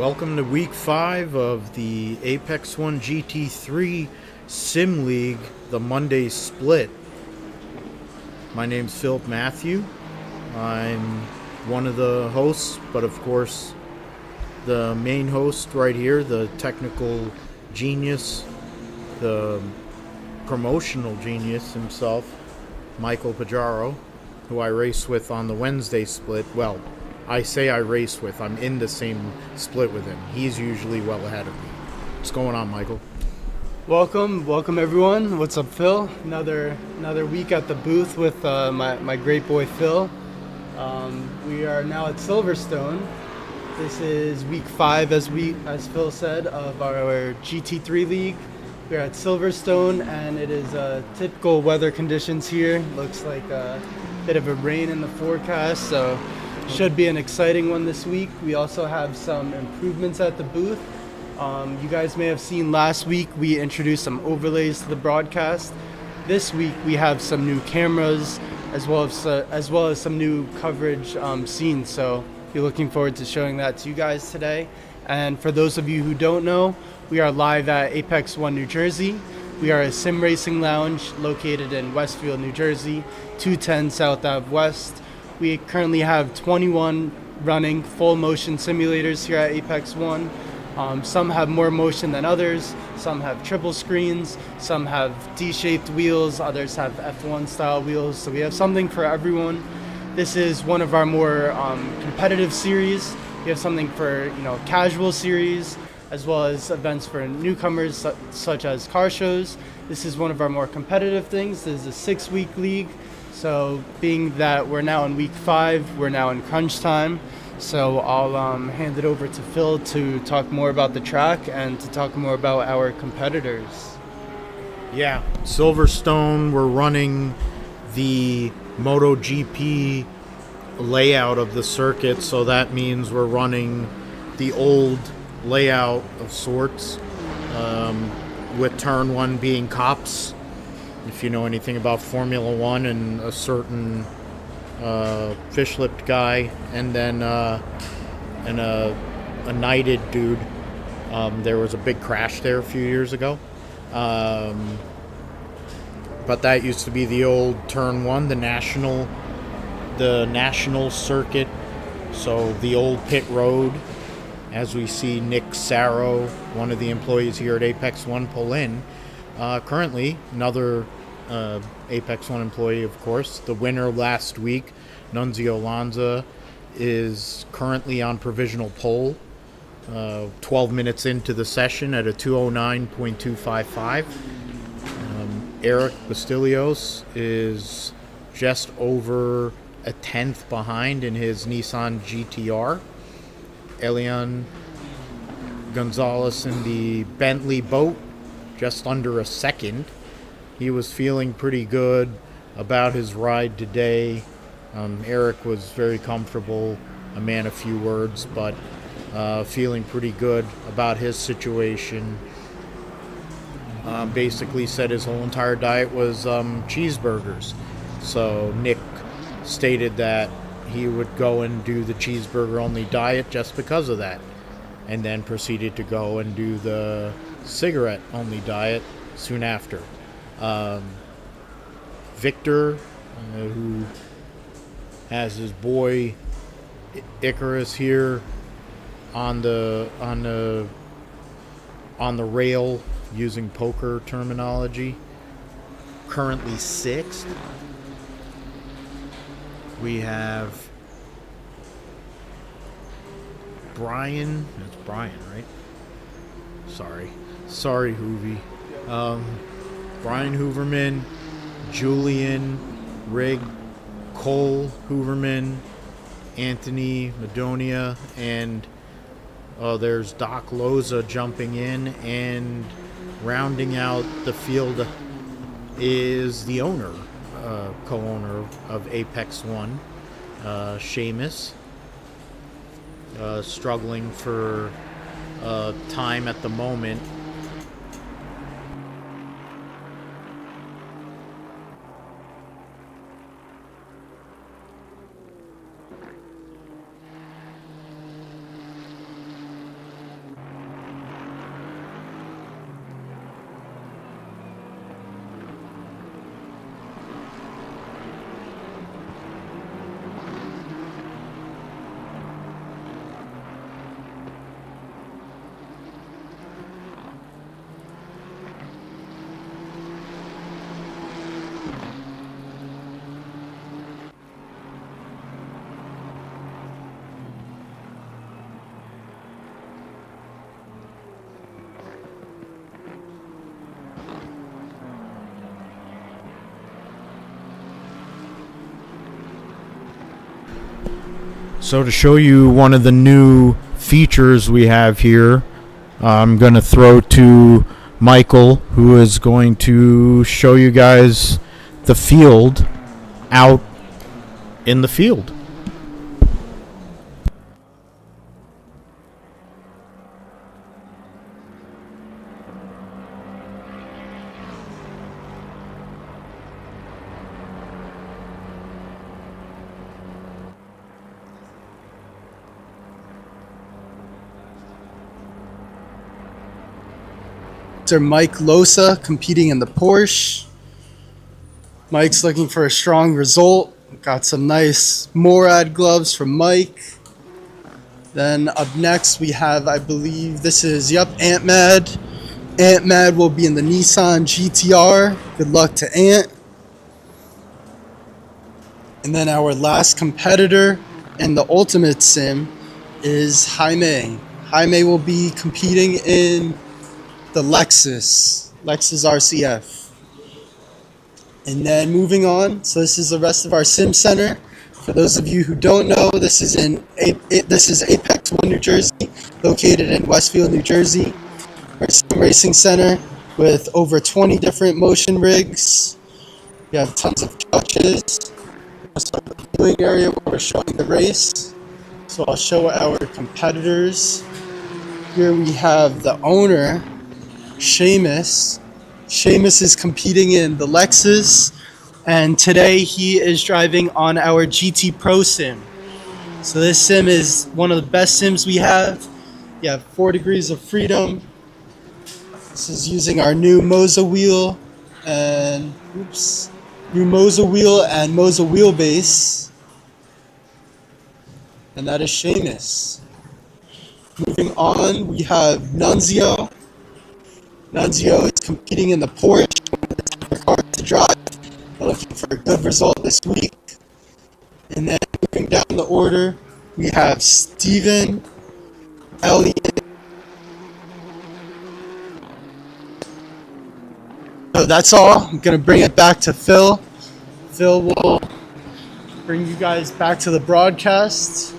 Welcome to week 5 of the Apex 1 GT3 Sim League, the Monday split. My name's Philip Matthew. I'm one of the hosts, but of course the main host right here, the technical genius, the promotional genius himself, Michael Pajaro, who I race with on the Wednesday split. Well, I say I race with. I'm in the same split with him. He's usually well ahead of me. What's going on, Michael? Welcome everyone. What's up, Phil? Another week at the booth with my great boy Phil. We are now at Silverstone. This is week 5, as Phil said, of our GT3 League. We are at Silverstone, and it is typical weather conditions here. Looks like a bit of a rain in the forecast, so should be an exciting one this week. We also have some improvements at the booth. You guys may have seen last week we introduced some overlays to the broadcast. This week we have some new cameras as well as some new coverage scenes. So be looking forward to showing that to you guys today. And for those of you who don't know, we are live at Apex 1 New Jersey. We are a sim racing lounge located in Westfield, New Jersey, 210 South Ave West. We currently have 21 running full motion simulators here at Apex 1. Some have more motion than others. Some have triple screens. Some have D-shaped wheels. Others have F1 style wheels. So we have something for everyone. This is one of our more competitive series. We have something for casual series, as well as events for newcomers such as car shows. This is one of our more competitive things. This is a 6-week league. So being that we're now in week 5, we're now in crunch time. So I'll hand it over to Phil to talk more about the track and to talk more about our competitors. Yeah, Silverstone, we're running the MotoGP layout of the circuit, so that means we're running the old layout of sorts, with turn 1 being cops. If you know anything about Formula 1, and a certain fish-lipped guy, and then a knighted dude. There was a big crash there a few years ago. But that used to be the old turn 1, the national circuit. So the old pit road, as we see Nick Sarro, one of the employees here at Apex 1, pull in. Currently, another Apex 1 employee, of course. The winner last week, Nunzio Losa, is currently on provisional pole, 12 minutes into the session at a 209.255. Erick is just over a tenth behind in his Nissan GTR. Elian Gonzalez in the Bentley boat, just under a second. He was feeling pretty good about his ride today. Erick was very comfortable, a man of few words, but feeling pretty good about his situation. Basically said his whole entire diet was cheeseburgers. So Nick stated that he would go and do the cheeseburger-only diet just because of that, and then proceeded to go and do the cigarette-only diet soon after. Victor, who has his boy Icarus here on the rail, using poker terminology, currently 6th. We have Brian. That's Brian, right? Sorry, Hoovy. Brian Hooverman, Julian, Rig, Cole Hooverman, Anthony Madonia, and there's Doc Losa jumping in, and rounding out the field is the owner, co-owner of Apex 1, Shamus, struggling for time at the moment. So to show you one of the new features we have here, I'm going to throw to Michael, who is going to show you guys the field out in the field. Mike Losa competing in the Porsche. Mike's looking for a strong result. Got some nice Morad gloves from Mike. Then up next we have, I believe this is, Ant Mad. Ant Mad will be in the Nissan GTR. Good luck to Ant. And then our last competitor in the Ultimate Sim is Jaime. Jaime will be competing in the Lexus RCF. And then moving on, so this is the rest of our sim center. For those of you who don't know, this is Apex 1 New Jersey, located in Westfield, New Jersey. Our sim racing center with over 20 different motion rigs. We have tons of couches. We'll start the viewing area where we're showing the race. So I'll show our competitors. Here we have the owner, Shamus. Shamus is competing in the Lexus, and today he is driving on our GT Pro sim. So this sim is one of the best sims we have. You have 4 degrees of freedom. This is using our new Moza wheel and Moza wheelbase. And that is Shamus. Moving on, we have Nunzio. Nunzio is competing in the Porsche, one of the tougher cars to drive. We're looking for a good result this week. And then moving down the order, we have Steven, Elian. So that's all. I'm going to bring it back to Phil. Phil will bring you guys back to the broadcast.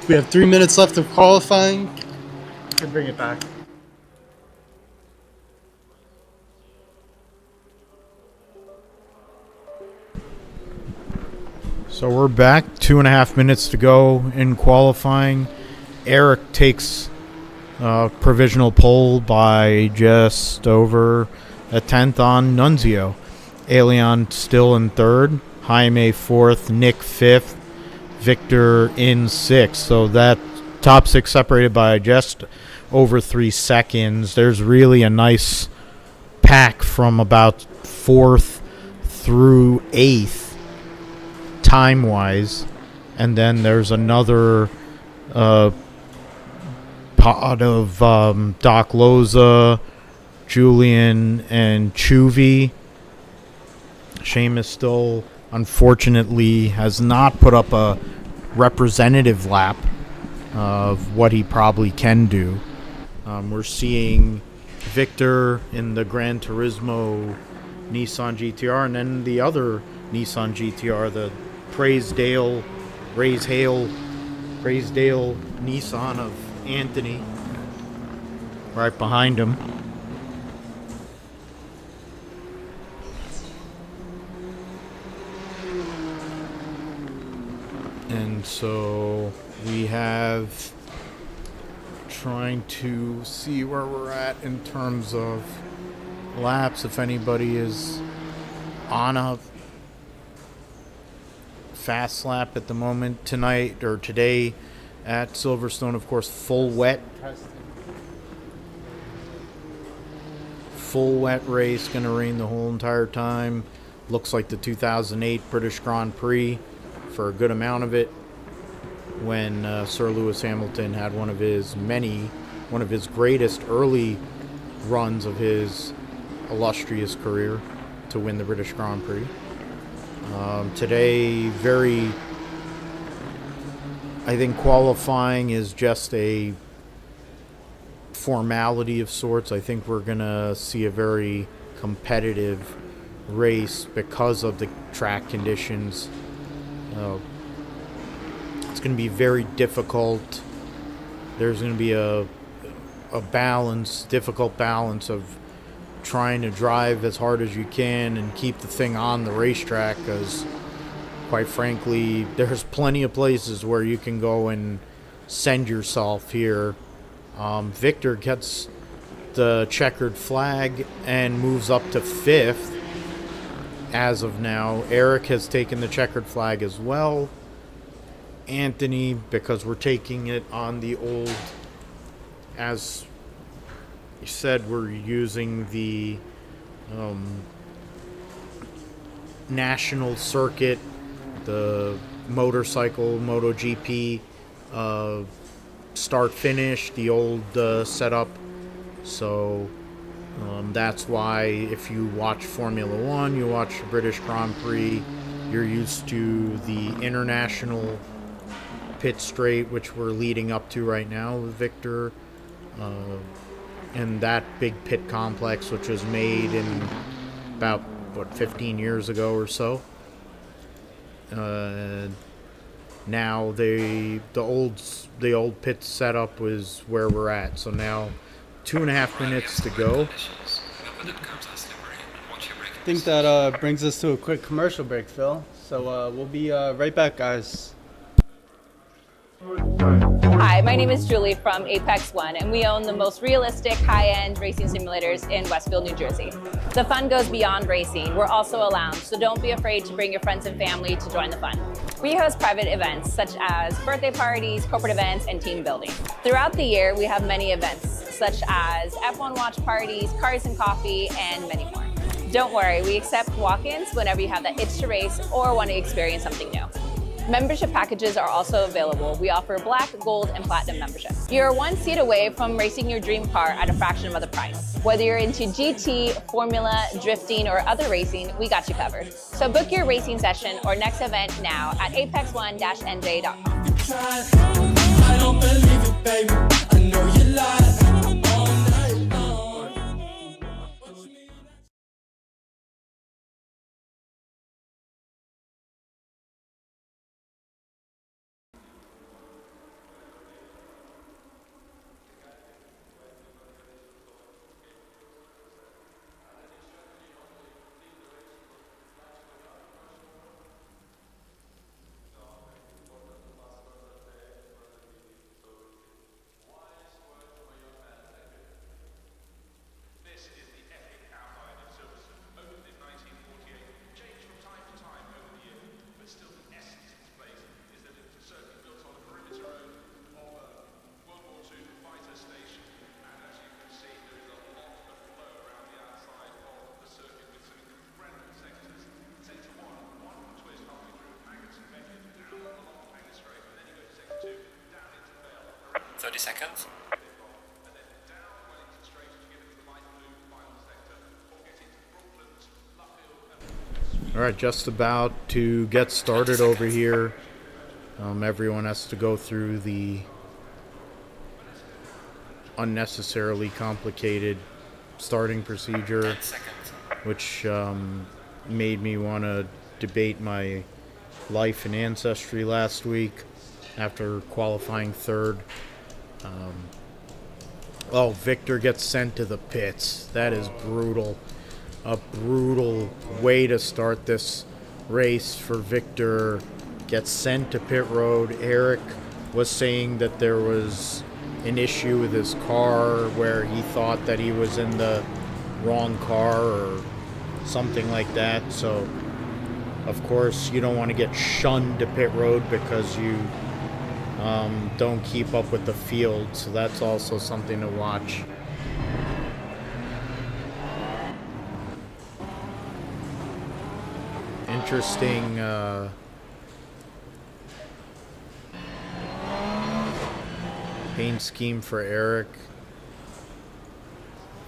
We have 3 minutes left of qualifying. You can bring it back. So we're back, 2.5 minutes to go in qualifying. Erick takes provisional pole by just over a tenth on Nunzio. Elian still in third, Jaime fourth, Nick fifth, Victor in sixth. So that top six separated by just over 3 seconds. There's really a nice pack from about fourth through eighth. Time-wise, and then there's another pod of Doc Losa, Julian, and Chuvy. Shamus still, unfortunately, has not put up a representative lap of what he probably can do. We're seeing Victor in the Gran Turismo Nissan GTR, and then the other Nissan GTR, the Praisdale Nissan of Anthony, right behind him. And so we have trying to see where we're at in terms of laps, if anybody is on a fast lap at the moment tonight or today at Silverstone. Of course, full wet race, going to rain the whole entire time. Looks like the 2008 British Grand Prix for a good amount of it, when Sir Lewis Hamilton had one of his greatest early runs of his illustrious career to win the British Grand Prix. Today, I think qualifying is just a formality of sorts. I think we're going to see a very competitive race because of the track conditions. It's going to be very difficult. There's going to be a difficult balance of trying to drive as hard as you can and keep the thing on the racetrack, because quite frankly, there's plenty of places where you can go and send yourself here. Victor gets the checkered flag and moves up to 5th as of now. Erick has taken the checkered flag as well. Anthony, because we're taking it on the old, as you said, we're using the national circuit, the motorcycle MotoGP start finish, the old setup. So that's why if you watch Formula One, you watch the British Grand Prix, you're used to the international pit straight, which we're leading up to right now with Victor, and that big pit complex, which was made in about 15 years ago or so. Now the old pit setup was where we're at. So now 2.5 minutes to go. I think that brings us to a quick commercial break, Phil. So we'll be right back, guys. Hi, my name is Julie from Apex One, and we own the most realistic, high-end racing simulators in Westfield, New Jersey. The fun goes beyond racing. We're also a lounge, so don't be afraid to bring your friends and family to join the fun. We host private events such as birthday parties, corporate events, and team building. Throughout the year, we have many events such as F1 watch parties, cars and coffee, and many more. Don't worry, we accept walk-ins whenever you have that itch to race or want to experience something new. Membership packages are also available. We offer black, gold, and platinum membership. You're one seat away from racing your dream car at a fraction of the price. Whether you're into GT, Formula, drifting, or other racing, we got you covered. So book your racing session or next event now at apex1-nj.com. I don't believe it, baby. I know you lied all night long. Seconds. All right, just about to get started over here. Everyone has to go through the unnecessarily complicated starting procedure, which made me want to debate my life and ancestry last week after qualifying third. Victor gets sent to the pits. That is brutal. A brutal way to start this race for Victor. Gets sent to pit road. Erick was saying that there was an issue with his car where he thought that he was in the wrong car or something like that. So, of course, you don't want to get shunned to pit road because you don't keep up with the field, so that's also something to watch. Interesting paint scheme for Erick.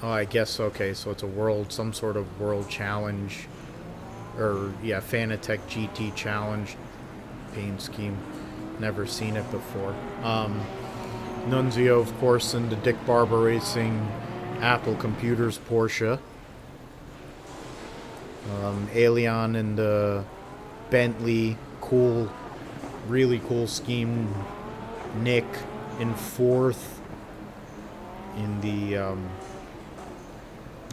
Oh, I guess, okay, so it's some sort of world challenge, or yeah, Fanatec GT challenge paint scheme. Never seen it before. Nunzio, of course, in the Dick Barber Racing Apple Computers Porsche. Elian in the Bentley, cool really cool scheme. Nick in fourth in the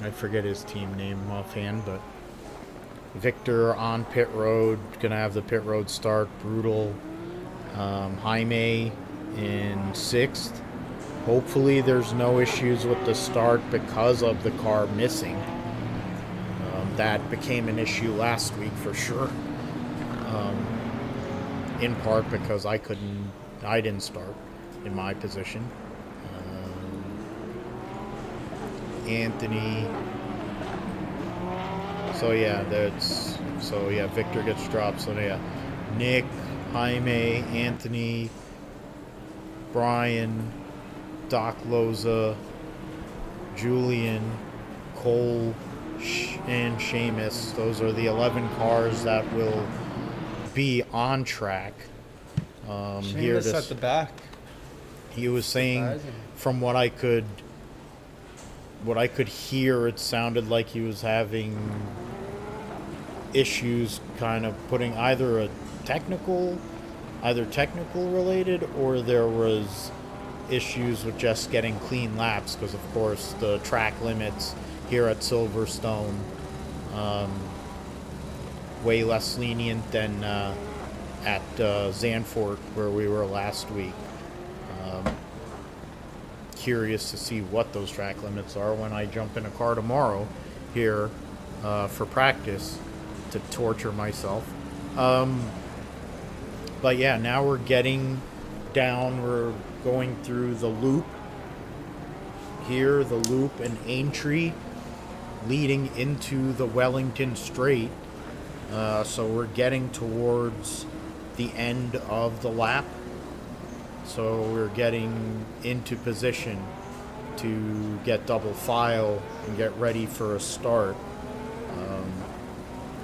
I forget his team name offhand, but Victor on pit road, gonna have the pit road start. Brutal. Jaime in sixth. Hopefully there's no issues with the start because of the car missing. That became an issue last week for sure. In part because I didn't start in my position. Anthony. Victor gets dropped. So yeah, Nick, Jaime, Anthony, Brian, Doc Losa, Julian, Cole, and Shamus. Those are the 11 cars that will be on track. Shamus at the back. He was saying, Surprising. from what I could hear, it sounded like he was having issues kind of putting either technical related, or there was issues with just getting clean laps because of course the track limits here at Silverstone way less lenient than at Zandvoort where we were last week. Curious to see what those track limits are when I jump in a car tomorrow here for practice to torture myself. But yeah, now we're getting down, we're going through the loop here, the loop and Aintree leading into the Wellington Straight. So we're getting towards the end of the lap. So we're getting into position to get double file and get ready for a start.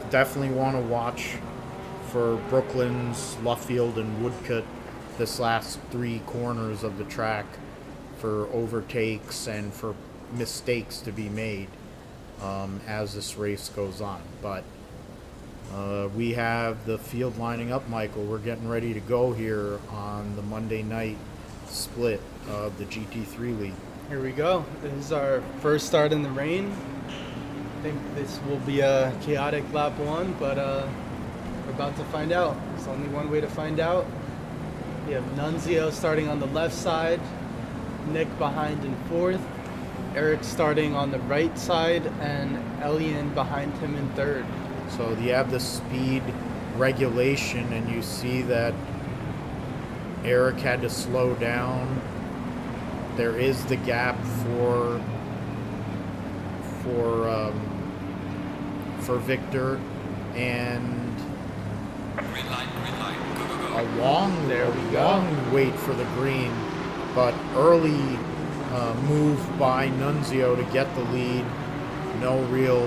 Definitely want to watch for Brooklands, Luffield, and Woodcut this last 3 corners of the track for overtakes and for mistakes to be made as this race goes on. But we have the field lining up, Michael. We're getting ready to go here on the Monday night split of the GT3 League. Here we go. This is our first start in the rain. I think this will be a chaotic lap 1, but we're about to find out. There's only one way to find out. We have Nunzio starting on the left side, Nick behind in 4th, Erick starting on the right side, and Elian behind him in 3rd. So you have the speed regulation, and you see that Erick had to slow down. There is the gap for Victor, and Green light, go, go, a long wait for the green, but early move by Nunzio to get the lead. No real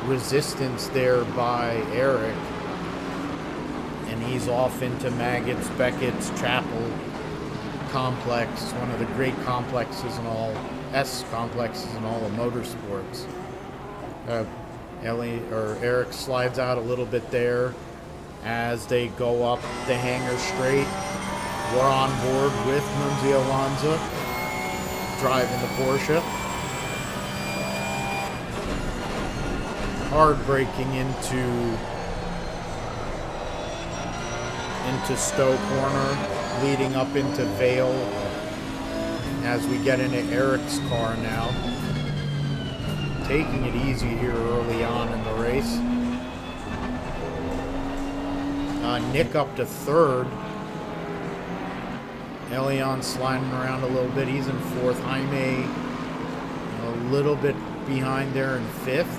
resistance there by Erick, and he's off into Maggots, Beckett's, Chapel complex, one of the great complexes in all complexes in all of motorsports. Erick slides out a little bit there as they go up the hangar straight. We're on board with Nunzio Lanza driving the Porsche. Hard braking into Stowe Corner, leading up into Vale as we get into Erick's car now. Taking it easy here early on in the race. Nick up to 3rd. Elian sliding around a little bit. He's in 4th. Jaime a little bit behind there in 5th.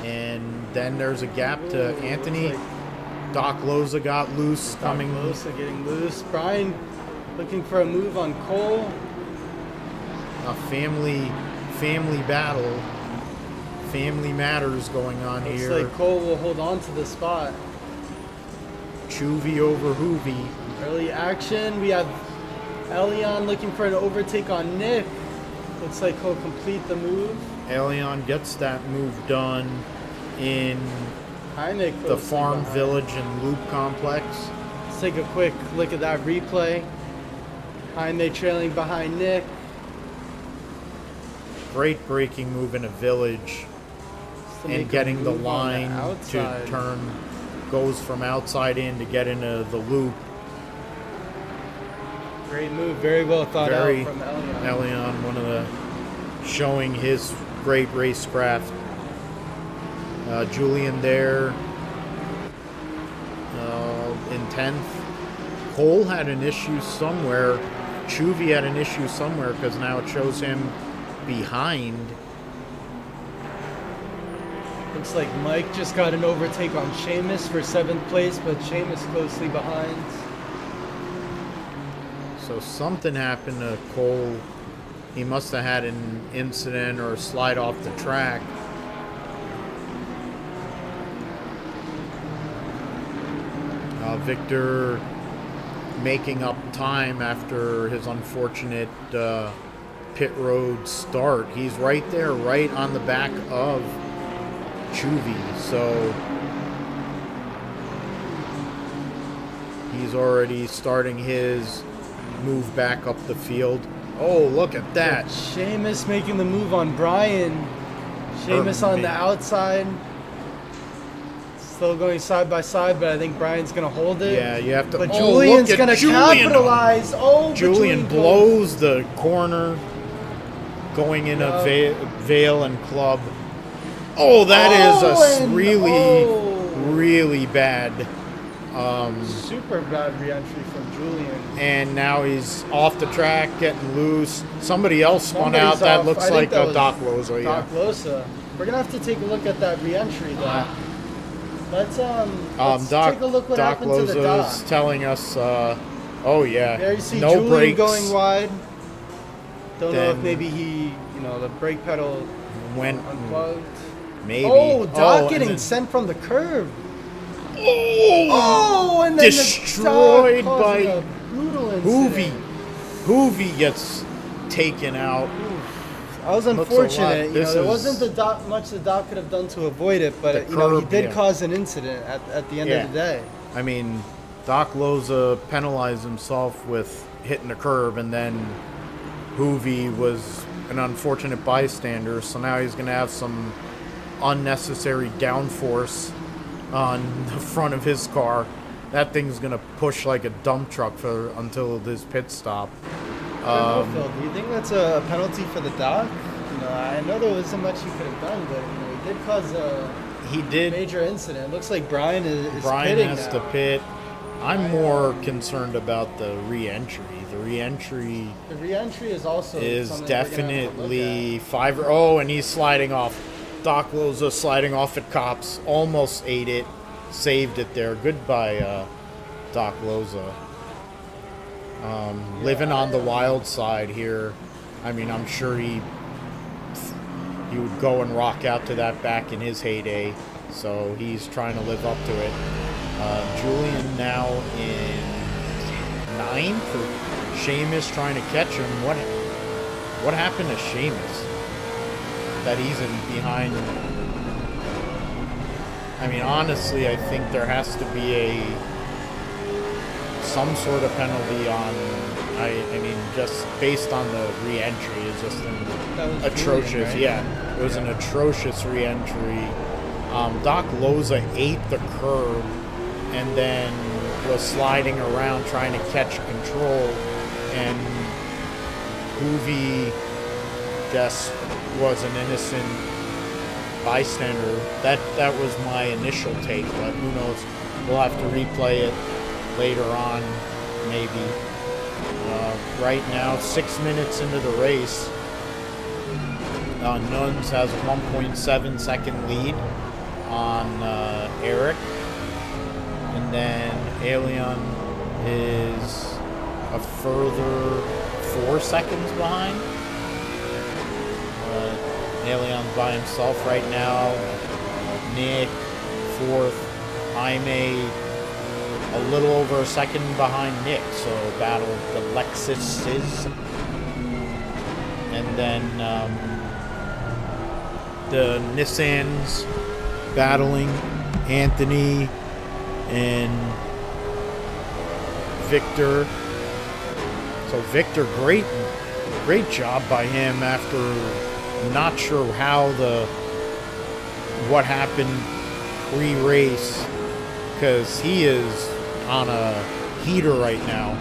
And then there's a gap to Anthony. Doc Losa got loose coming. Losa getting loose. Brian looking for a move on Cole. A family battle. Family matters going on Looks here. like Cole will hold on to the spot. Chuvy over Hoovy. Early action. We have Elian looking for an overtake on Nick. Looks like he'll complete the move. Elian gets that move done in Heineck the closely farm behind. village and loop complex. Let's take a quick look at that replay. Heineck trailing behind Nick. Great braking move in a village, To make and a getting the move on line to outside. turn, goes from outside in to get into the loop. Great move, very well thought Very out from Elian. Elian, one of the showing his great racecraft. Julian there in 10th. Cole had an issue somewhere. Chuvy had an issue somewhere because now it shows him behind. Looks like Mike just got an overtake on Shamus for 7th place, but Shamus closely behind. So something happened to Cole. He must have had an incident or slide off the track. Victor making up time after his unfortunate pit road start. He's right there, right on the back of Chuvy. So he's already starting his move back up the field. Oh, look at that. Shamus making the move on Brian. Shamus on the outside. Still going side by side, but I think Brian's going to hold it. Yeah, you have to. But oh, Julian's look at going to Julian. capitalize. Oh, but Julian goes- blows the corner, going in a Yep. Vale and Club. Oh, that is a and- really, oh. really bad. Super bad re-entry from Julian. And now he's off the track, getting loose. Somebody else spun out. Somebody's That off. looks I think like that a was Doc Losa. Doc Yeah. Losa. We're going to have to take a look at that re-entry, though. Let's Doc, take a look what Doc happened to the Losa's Doc. telling us. Oh yeah. There you see no Julian brakes. going wide. Don't know if Then- maybe he, the brake pedal Went unplugged. maybe. Oh, Doc and getting then- sent from the curb. Oh, Oh, and then destroyed the Doc causing by a brutal Hoovy. incident. Hoovy gets taken out. That was Looks a lot- unfortunate. this There is- wasn't much the Doc could have done to avoid it, but The he curb, did yeah. cause an incident at the end Yeah. of the day. I mean, Doc Losa penalized himself with hitting the curb, and then Hoovy was an unfortunate bystander, so now he's going to have some unnecessary downforce on the front of his car. That thing's going to push like a dump truck until this pit stop. I don't know, Phil, do you think that's a penalty for the Doc? I know there wasn't much he could have done, but he did cause a He did. major incident. It looks like Brian is Brian pitting has now. to pit. I'm more concerned about the re-entry. The re-entry The re-entry is also is something we're gonna have to look definitely 5. Oh, and he's sliding off. Doc Losa sliding off at Cops. Almost ate it. Saved it there. Goodbye, Doc Losa. Living on the wild side here. I mean, I'm sure he would go and rock out to that back in his heyday. So he's trying to live up to it. Julian now in 9th. Shamus trying to catch him. What happened to Shamus? That he's in behind. I mean, honestly, I think there has to be some sort of penalty on. I mean, just based on the re-entry is just That was atrocious. Julian, right? Yeah, it was an atrocious re-entry. Doc Losa ate the curb and then was sliding around trying to catch control, and Hoovy just was an innocent bystander. That was my initial take, but who knows? We'll have to replay it later on, maybe. Right now, 6 minutes into the race, Nunz has a 1.7 second lead on Erick, and then Elian is a further 4 seconds behind. Elian's by himself right now. Nick, 4th. Jaime, a little over a second behind Nick, so battle the Lexuses. And then the Nissans battling Anthony and Victor. So Victor, great job by him after not sure what happened pre-race, because he is on a heater right now.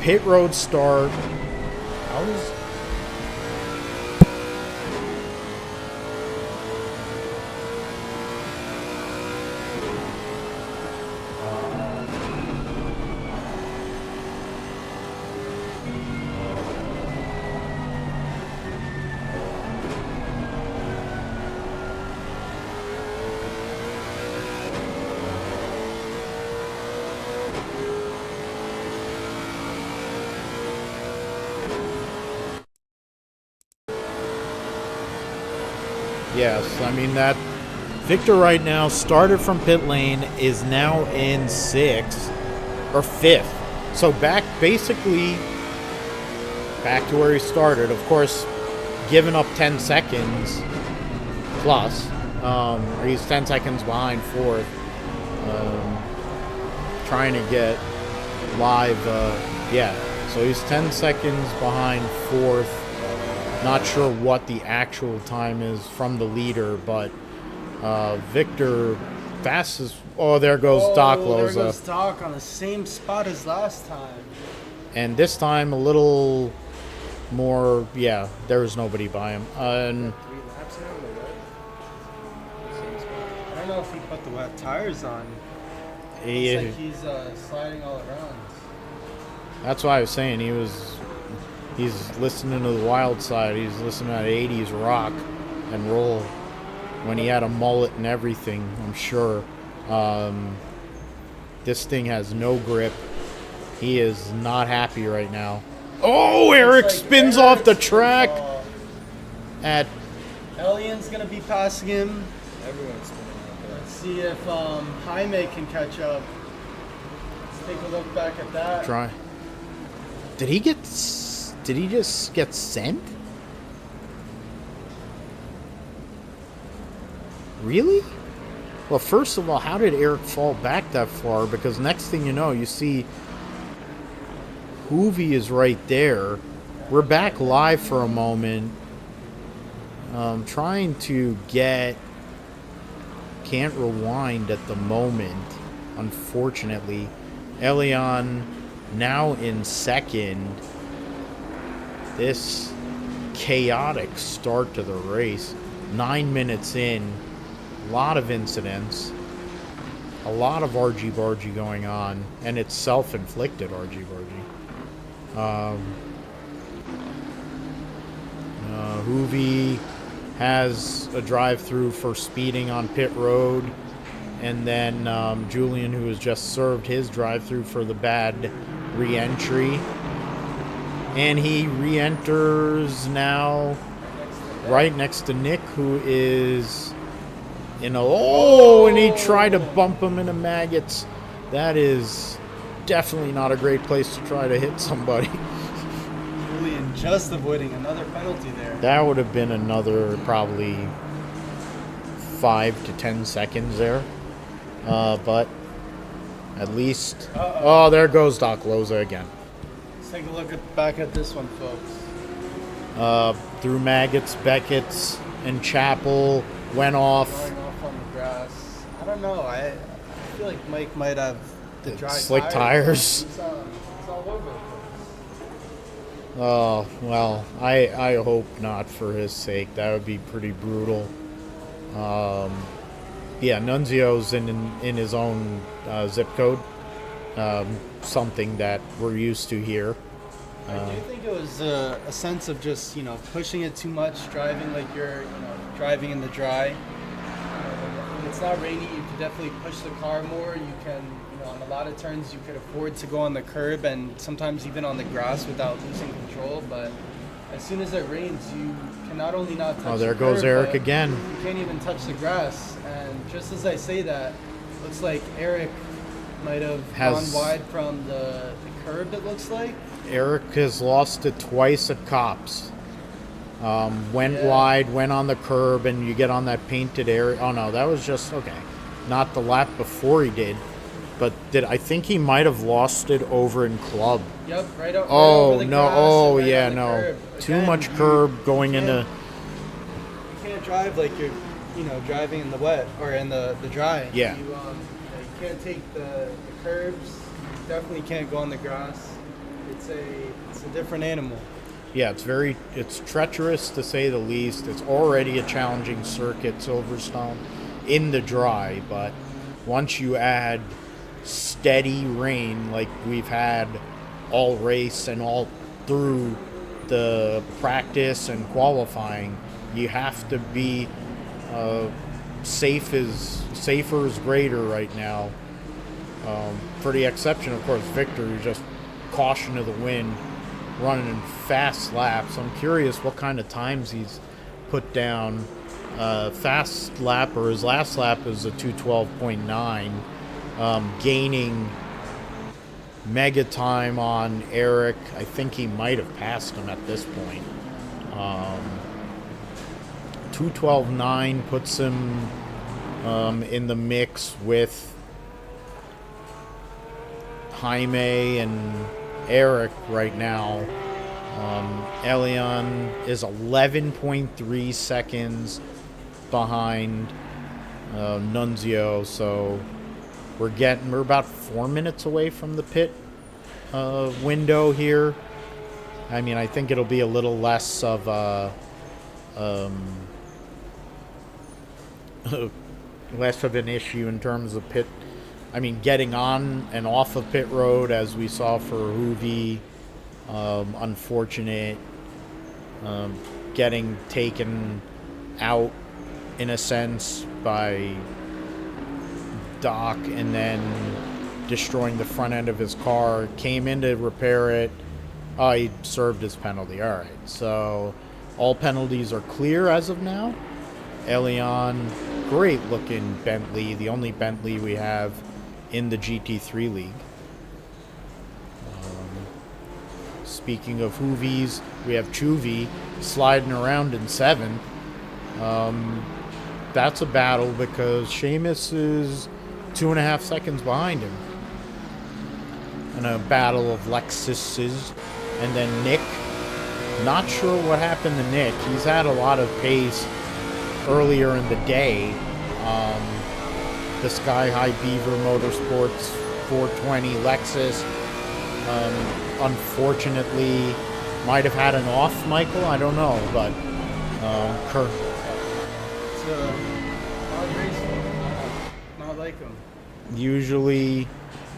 Pit road start. How is... Yes, I mean that Victor right now started from pit lane, is now in 6th or 5th. So basically back to where he started. Of course, giving up 10 seconds plus. He's 10 seconds behind 4th. Trying to get live. So he's 10 seconds behind 4th. Not sure what the actual time is from the leader, but Victor fastest. Oh, there goes Doc Losa. There goes Doc on the same spot as last time. And this time a little more. Yeah, there was nobody by him. And 3 laps now on the wet. Same spot. I don't know if he put the wet tires on. It's like he's sliding all around. That's why I was saying he's listening to the wild side. He's listening to 80s rock and roll when he had a mullet and everything, I'm sure. This thing has no grip. He is not happy right now. Oh, Erick spins off the track. Elian's going to be passing him. Everyone's spinning out there. Let's see if Jaime can catch up. Let's take a look back at that. Try. Did he just get sent? Really? Well, first of all, how did Erick fall back that far? Because next thing you know, you see Hoovy is right there. We're back live for a moment. Trying to get... Can't rewind at the moment, unfortunately. Elian now in 2nd. This chaotic start to the race. 9 minutes in. A lot of incidents. A lot of argy-bargy going on. And it's self-inflicted argy-bargy. Hoovy has a drive-through for speeding on pit road. And then Julian, who has just served his drive-through for the bad re-entry. And he re-enters now right next to Nick, who is in a... Oh, and he tried to bump him into maggots. That is definitely not a great place to try to hit somebody. Julian just avoiding another penalty there. That would have been another probably 5 to 10 seconds there. But at least... Oh, there goes Doc Losa again. Let's take a look back at this one, folks. Through maggots, Beckett's, and Chapel went off. Going off on the grass. I don't know. I feel like Mike might have the dry slick tires. He's all over the place. Oh, well, I hope not for his sake. That would be pretty brutal. Yeah, Nunzio's in his own zip code. Something that we're used to here. I do think it was a sense of just, pushing it too much, driving like you're, driving in the dry. When it's not rainy, you can definitely push the car more. You can, on a lot of turns, you could afford to go on the curb and sometimes even on the grass without losing control. But as soon as it rains, you can not only not touch there the goes curb, Erick but again. You can't even touch the grass. And just as I say that, looks like Erick might have gone wide from the curb, it looks like. Erick has lost it twice at Cops. Went wide, went on the curb, and you get on that painted area. Oh, no, that was just... Okay. not the lap before he did, but I think he might have lost it over in club. Yep, right up. Oh, right over the no. grass Oh, and right yeah, on the no. curb. Too Again, much curb going into... You can't drive like you're, driving in the wet or in the dry. Yeah. You can't take the curbs. You definitely can't go on the grass. It's a different animal. Yeah, it's treacherous to say the least. It's already a challenging circuit, Silverstone, in the dry, but once you add steady rain like we've had all race and all through the practice and qualifying, you have to be safer is greater right now. For the exception, of course, Victor, who's just caution to the wind, running in fast laps. I'm curious what kind of times he's put down. Fast lap, or his last lap, is a 2:12.9, gaining mega time on Erick. I think he might have passed him at this point. 2:12.9 puts him in the mix with Jaime and Erick right now. Elian is 11.3 seconds behind Nunzio, so we're about 4 minutes away from the pit window here. I mean, I think it'll be a little less of less of an issue in terms of pit. I mean, getting on and off of pit road, as we saw for Hoovy. Unfortunate getting taken out in a sense by Doc and then destroying the front end of his car. Came in to repair it. Oh, he served his penalty. All right, so all penalties are clear as of now. Elian, great looking Bentley, the only Bentley we have in the GT3 League. Speaking of Hoovies, we have Chuvy sliding around in 7th. That's a battle because Shamus is 2.5 seconds behind him. And a battle of Lexuses. And then Nick. Not sure what happened to Nick. He's had a lot of pace earlier in the day. The Sky High Beaver Motorsports 420 Lexus. Unfortunately, might have had an off, Michael. I don't know, but It's hard racing. Not like him. Usually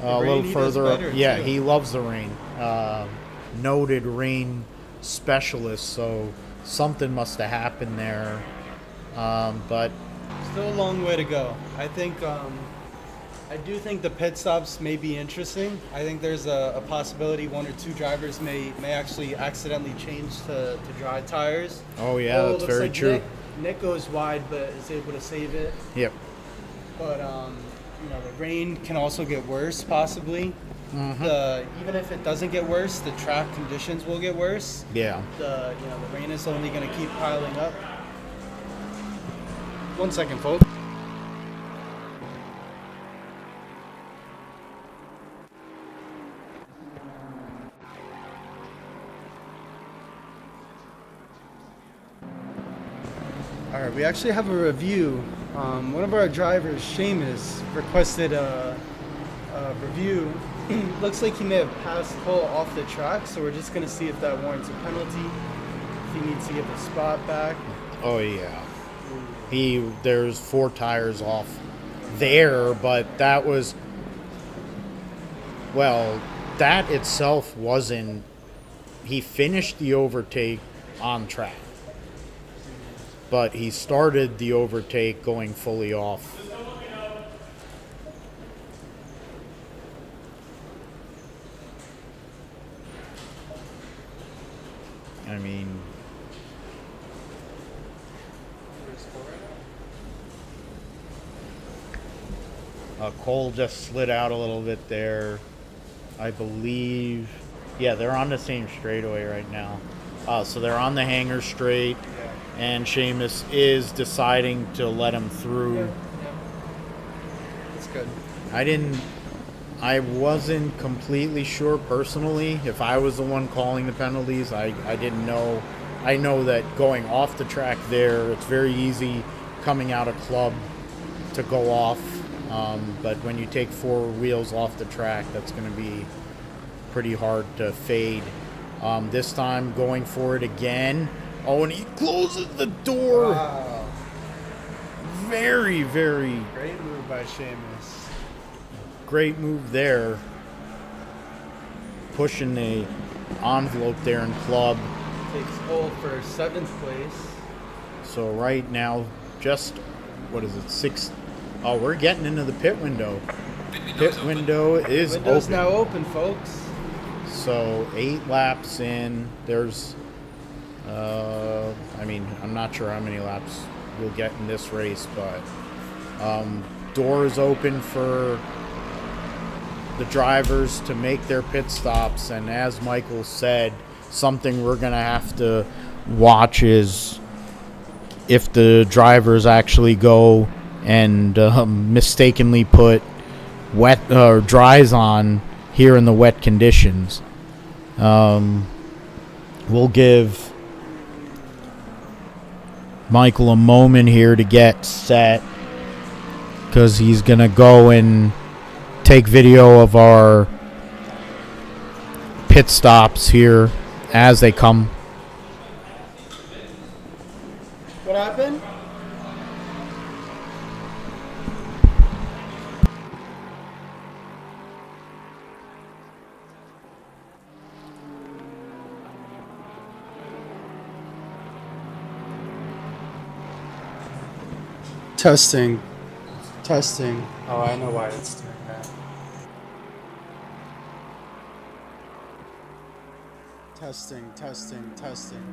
a little he does further up. better, Yeah, too. he loves the rain. Noted rain specialist, so something must have happened there. But Still a long way to go. I think I do think the pit stops may be interesting. I think there's a possibility 1 or 2 drivers may actually accidentally change to dry tires. oh yeah, It that's looks very like true. Nick goes wide, but is able to save it. Yep. But the rain can also get worse, possibly. Even if it doesn't get worse, the track conditions will get worse. Yeah. The rain is only going to keep piling up. 1 second, folks. All right, we actually have a review. One of our drivers, Shamus, requested a review. Looks like he may have passed Cole off the track, so we're just going to see if that warrants a penalty, if he needs to get the spot back. Oh yeah. There's 4 tires off there, but that was, well, that itself wasn't. He finished the overtake on track, but he started the overtake going fully off. I mean, Cole just slid out a little bit there, I believe. Yeah, they're on the same straightaway right now. So they're on the hangar straight, and Shamus is deciding to let him through. I wasn't completely sure personally if I was the one calling the penalties. I didn't know. I know that going off the track there, it's very easy coming out of club to go off. But when you take 4 wheels off the track, that's going to be pretty hard to fade. This time going for it again. Oh, and he closes the door. Wow. Very, very Great move by Shamus. great move there. Pushing the envelope there in club. Takes pole for 7th place. So right now, just, what is it, 6? Oh, we're getting into the pit window. Pit window is Window's open. now open, folks. So 8 laps in. There's, I mean, I'm not sure how many laps we'll get in this race, but doors open for the drivers to make their pit stops. And as Michael said, something we're going to have to watch is if the drivers actually go and mistakenly put wet or dries on here in the wet conditions. We'll give Michael a moment here to get set because he's going to go and take video of our pit stops here as they come. What happened? Testing. Testing. Oh, I know why it's doing that. Testing, testing, testing.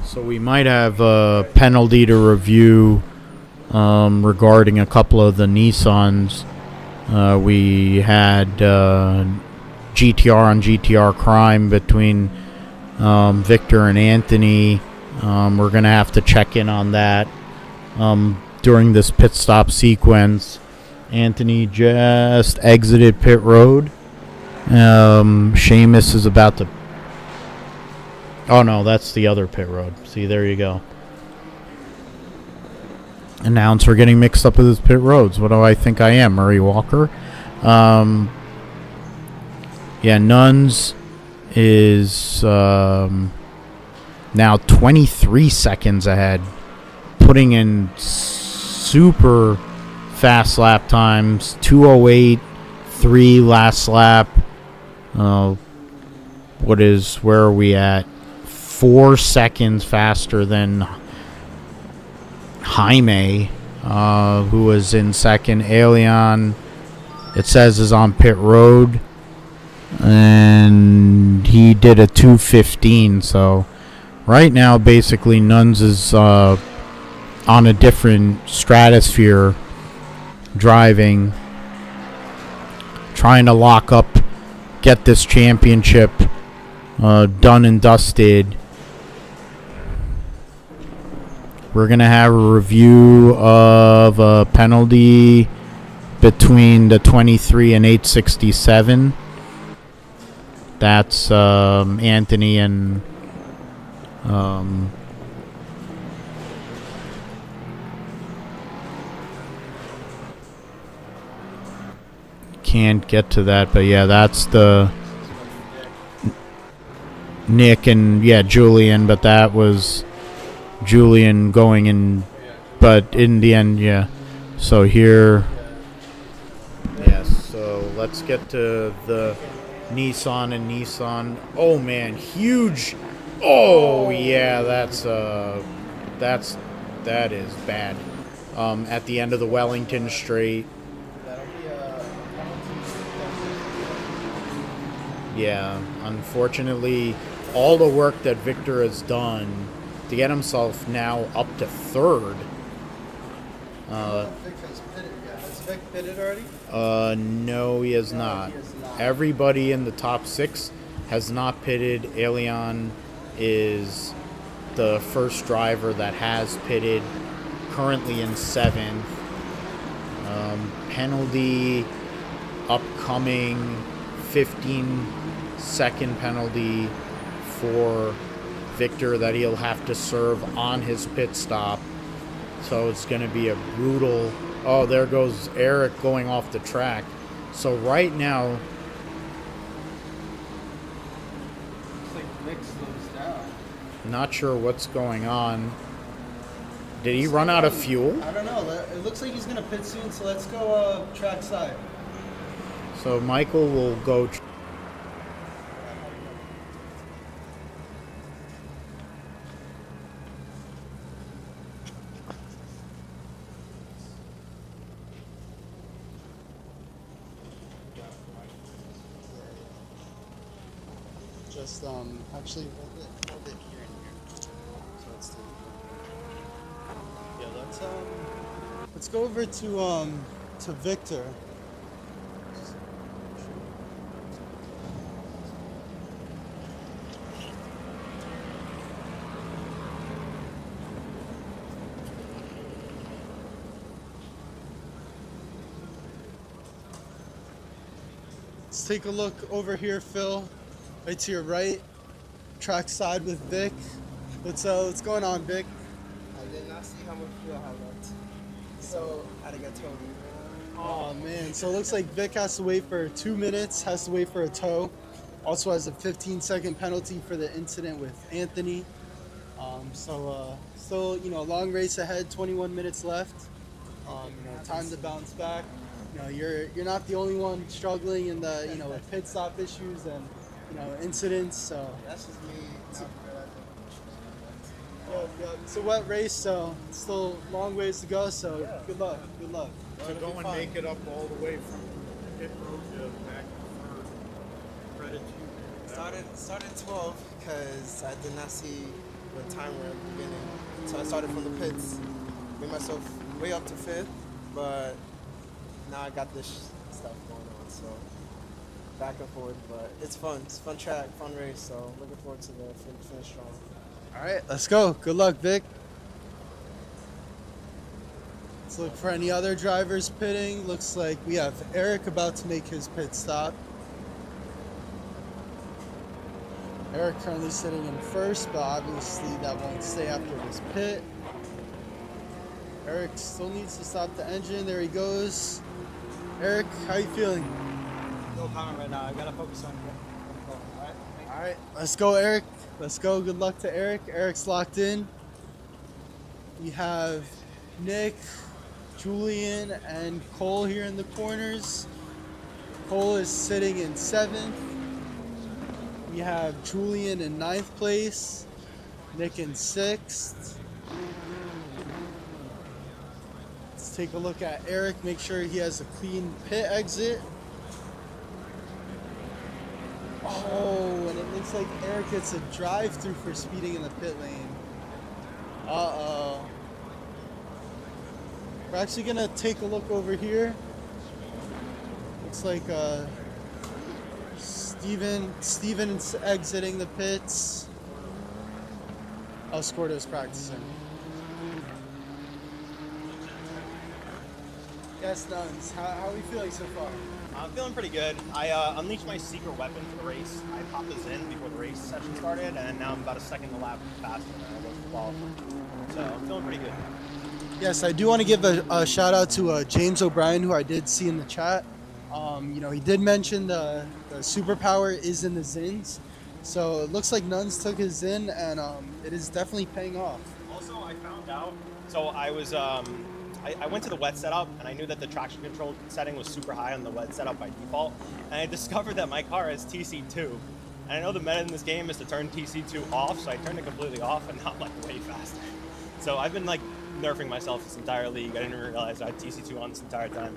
So we might have a penalty to review regarding a couple of the Nissans. We had GTR on GTR crime between Victor and Anthony. We're going to have to check in on that during this pit stop sequence. Anthony just exited pit road. Shamus is about to... Oh, no, that's the other pit road. See, there you go. Announcer getting mixed up with his pit roads. What do I think I am, Murray Walker? Yeah, Nunz is now 23 seconds ahead, putting in super fast lap times. 2:08.3 last lap. Where are we at? 4 seconds faster than Jaime, who was in second. Elian, it says, is on pit road, and he did a 2:15. So right now, basically, Nunz is on a different stratosphere, driving, trying to lock up, get this championship done and dusted. We're going to have a review of a penalty between the 23 and 867. That's Anthony and can't get to that, but yeah, that's the Nick and Julian, but that was Julian going in, but in the end, yeah. So here, yes. So let's get to the Nissan and Nissan. Oh man, huge! Oh yeah, that is bad. At the end of the Wellington Straight. Yeah, unfortunately, all the work that Victor has done to get himself now up to third Vic has pitted. Yeah, has Vic pitted already? No, he has not. He has not. Everybody in the top 6 has not pitted. Elian is the first driver that has pitted, currently in 7th. Penalty upcoming, 15-second penalty for Victor that he'll have to serve on his pit stop. So it's going to be a brutal... Oh, there goes Erick going off the track. So right now... Looks like Vic slows down. Not sure what's going on. Did he run out of fuel? I don't know. It looks like he's going to pit soon, so let's go track side. So Michael will go... Just actually hold it here and here. So let's do. Yeah, let's go over to Victor. Let's take a look over here, Phil. Right to your right, track side with Vic. What's going on, Vic? I did not see how much fuel I had left, so I had to get towed. Oh man, so it looks like Vic has to wait for 2 minutes, has to wait for a tow. Also has a 15-second penalty for the incident with Anthony. Still, long race ahead, 21 minutes left. Time to bounce back. You're not the only one struggling in the with pit stop issues and incidents. So That's just me. it's a wet race, so it's still long ways to go. So good luck. To go and make it up all the way from pit road to back to third. Credit to you. Started 12 because I did not see the timer at the beginning. So I started from the pits, made myself way up to 5th, but now I got this stuff going on. So back and forth, but it's fun. It's a fun track, fun race. So looking forward to the finish strong. All right, let's go. Good luck, Vic. Let's look for any other drivers pitting. Looks like we have Erick about to make his pit stop. Erick currently sitting in first, but obviously that won't stay after this pit. Erick still needs to stop the engine. There he goes. Erick, how you feeling? No comment right now. I gotta focus on going. All right, let's go, Erick. Let's go. Good luck to Erick. Erick's locked in. We have Nick, Julian, and Cole here in the corners. Cole is sitting in 7th. We have Julian in 9th place. Nick in 6th. Let's take a look at Erick. Make sure he has a clean pit exit. Oh, and it looks like Erick gets a drive-through for speeding in the pit lane. Uh-oh. We're actually gonna take a look over here. Looks like Steven's exiting the pits. Scordo's practicing. Yes, Nuns. How are we feeling so far? I'm feeling pretty good. I unleashed my secret weapon for the race. I popped this in before the race session started, and now I'm about a second a lap faster than I was for qualifying. So I'm feeling pretty good. Yes, I do want to give a shout out to James O'Brien, who I did see in the chat. He did mention the superpower is in the Zins. So it looks like Nuns took his Zin, and it is definitely paying off. Also, I found out, so I was, I went to the wet setup, and I knew that the traction control setting was super high on the wet setup by default, and I discovered that my car has TC2. And I know the meta in this game is to turn TC2 off, so I turned it completely off, and now I'm like way faster. So I've been like nerfing myself this entire league. I didn't realize I had TC2 on this entire time.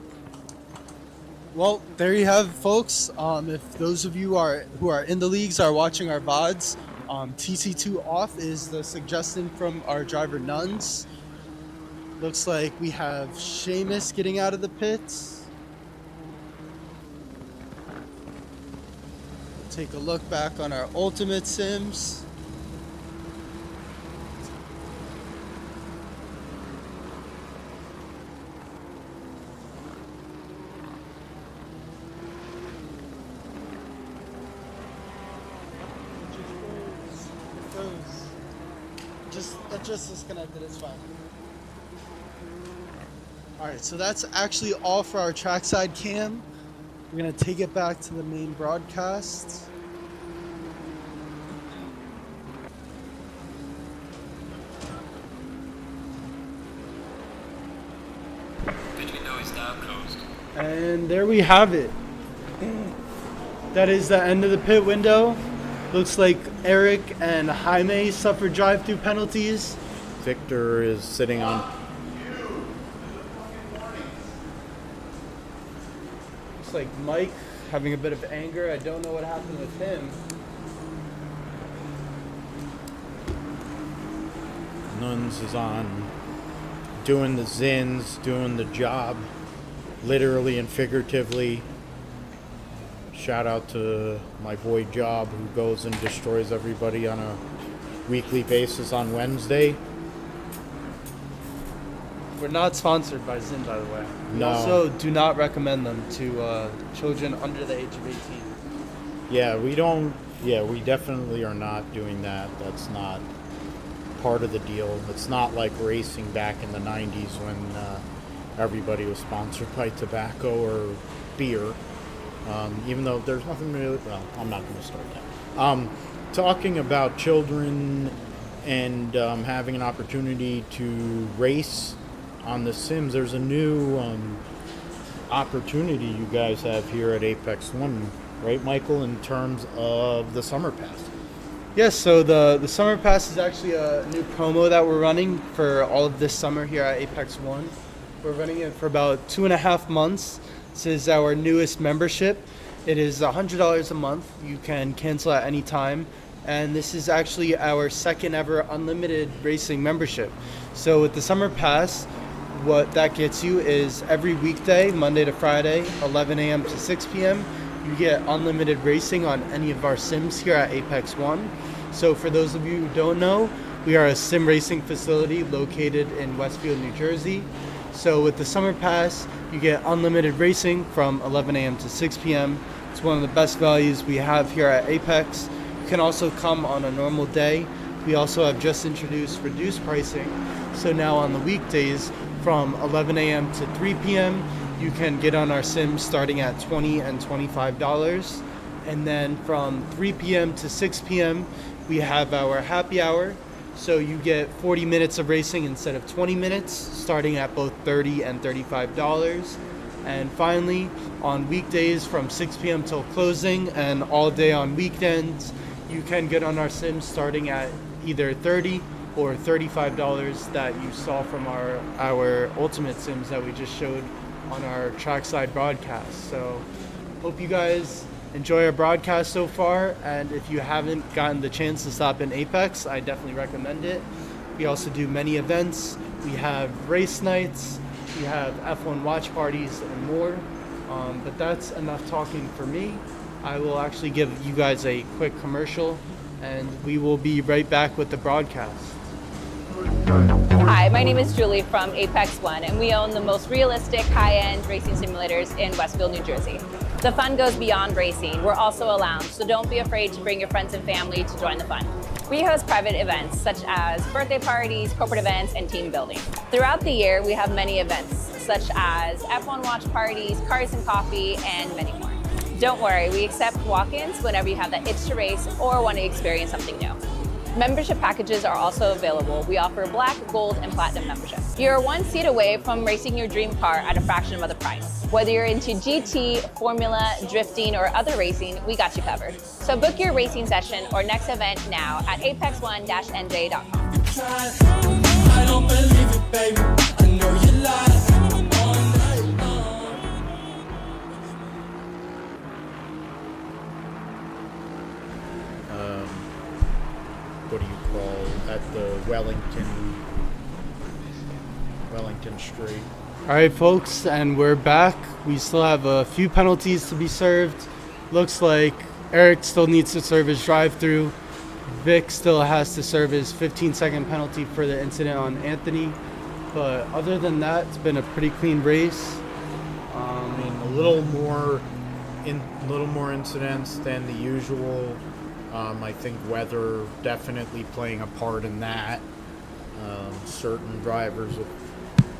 Well, there you have it, folks. If those of you who are in the leagues are watching our VODs, TC2 off is the suggestion from our driver Nuns. Looks like we have Shamus getting out of the pits. Take a look back on our Ultimate Sims. Just disconnected, it's fine. Alright, so that's actually all for our trackside cam. We're gonna take it back to the main broadcast. Did you know he's down coast? And there we have it. That is the end of the pit window. Looks like Erick and Jaime suffered drive-through penalties. Victor is sitting on. Looks like Mike having a bit of anger. I don't know what happened with him. Nunz is on doing the zins, doing the job, literally and figuratively. Shout out to my boy Job, who goes and destroys everybody on a weekly basis on Wednesday. We're not sponsored by Zin, by the way. We No. also do not recommend them to children under the age of 18. Yeah, we don't. Yeah, we definitely are not doing that. That's not part of the deal. It's not like racing back in the 90s when everybody was sponsored by tobacco or beer. Even though there's nothing really. Well, I'm not going to start that. Talking about children and having an opportunity to race on the Sims, there's a new opportunity you guys have here at Apex One, right, Michael, in terms of the Summer Pass? Yes, so the Summer Pass is actually a new promo that we're running for all of this summer here at Apex One. We're running it for about 2.5 months. This is our newest membership. It is $100 a month. You can cancel at any time. And this is actually our second ever unlimited racing membership. So with the Summer Pass, what that gets you is every weekday, Monday to Friday, 11 a.m. to 6 p.m., you get unlimited racing on any of our sims here at Apex One. So for those of you who don't know, we are a sim racing facility located in Westfield, New Jersey. So with the Summer Pass, you get unlimited racing from 11 a.m. to 6 p.m. It's one of the best values we have here at Apex. You can also come on a normal day. We also have just introduced reduced pricing. So now on the weekdays from 11 a.m. to 3 p.m., you can get on our sims starting at $20 and $25. And then from 3 p.m. to 6 p.m., we have our happy hour. So you get 40 minutes of racing instead of 20 minutes, starting at both $30 and $35. And finally, on weekdays from 6 p.m. till closing and all day on weekends, you can get on our sims starting at either $30 or $35 that you saw from our Ultimate Sims that we just showed on our trackside broadcast. So hope you guys enjoy our broadcast so far, and if you haven't gotten the chance to stop in Apex, I definitely recommend it. We also do many events. We have race nights, we have F1 watch parties, and more. But that's enough talking for me. I will actually give you guys a quick commercial, and we will be right back with the broadcast. Hi, my name is Julie from Apex One, and we own the most realistic high-end racing simulators in Westfield, New Jersey. The fun goes beyond racing. We're also a lounge, so don't be afraid to bring your friends and family to join the fun. We host private events such as birthday parties, corporate events, and team building. Throughout the year, we have many events such as F1 watch parties, cars and coffee, and many more. Don't worry, we accept walk-ins whenever you have that itch to race or want to experience something new. Membership packages are also available. We offer black, gold, and platinum memberships. You're one seat away from racing your dream car at a fraction of the price. Whether you're into GT, Formula, drifting, or other racing, we got you covered. So book your racing session or next event now at apex1-nj.com. I don't believe it, baby. I know you lie all night long. What do you call at the Wellington Wellington Straight. All right, folks, and we're back. We still have a few penalties to be served. Looks like Erick still needs to serve his drive-through. Vic still has to serve his 15-second penalty for the incident on Anthony. But other than that, it's been a pretty clean race. I mean, a little more incidents than the usual. I think weather definitely playing a part in that. Certain drivers with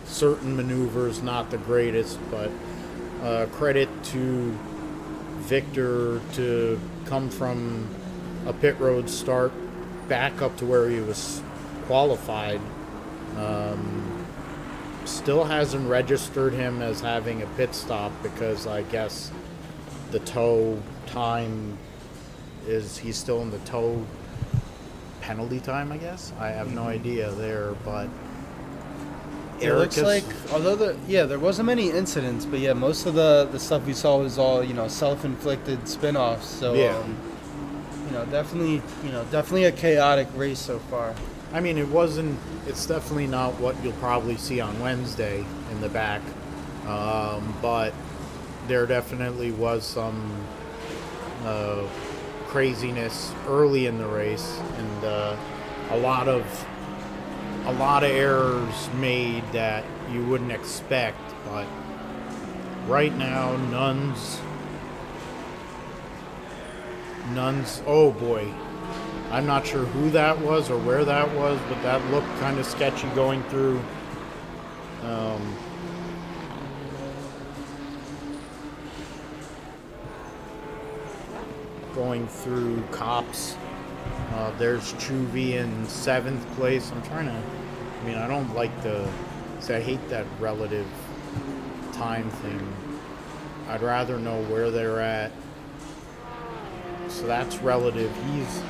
certain maneuvers not the greatest, but credit to Victor to come from a pit road start back up to where he was qualified. Still hasn't registered him as having a pit stop because I guess the tow time is he's still in the tow penalty time, I guess. I have no idea there, but It Erick looks like, although there wasn't many incidents, but yeah, most of the stuff we saw was all self-inflicted spin-offs. So Yeah. definitely a chaotic race so far. I mean, it's definitely not what you'll probably see on Wednesday in the back, but there definitely was some craziness early in the race, and a lot of errors made that you wouldn't expect. But right now, Nuns. Oh boy, I'm not sure who that was or where that was, but that looked kind of sketchy going through. Going through cops. There's Chuvy in 7th place. I don't like I hate that relative time thing. I'd rather know where they're at. So that's relative. He's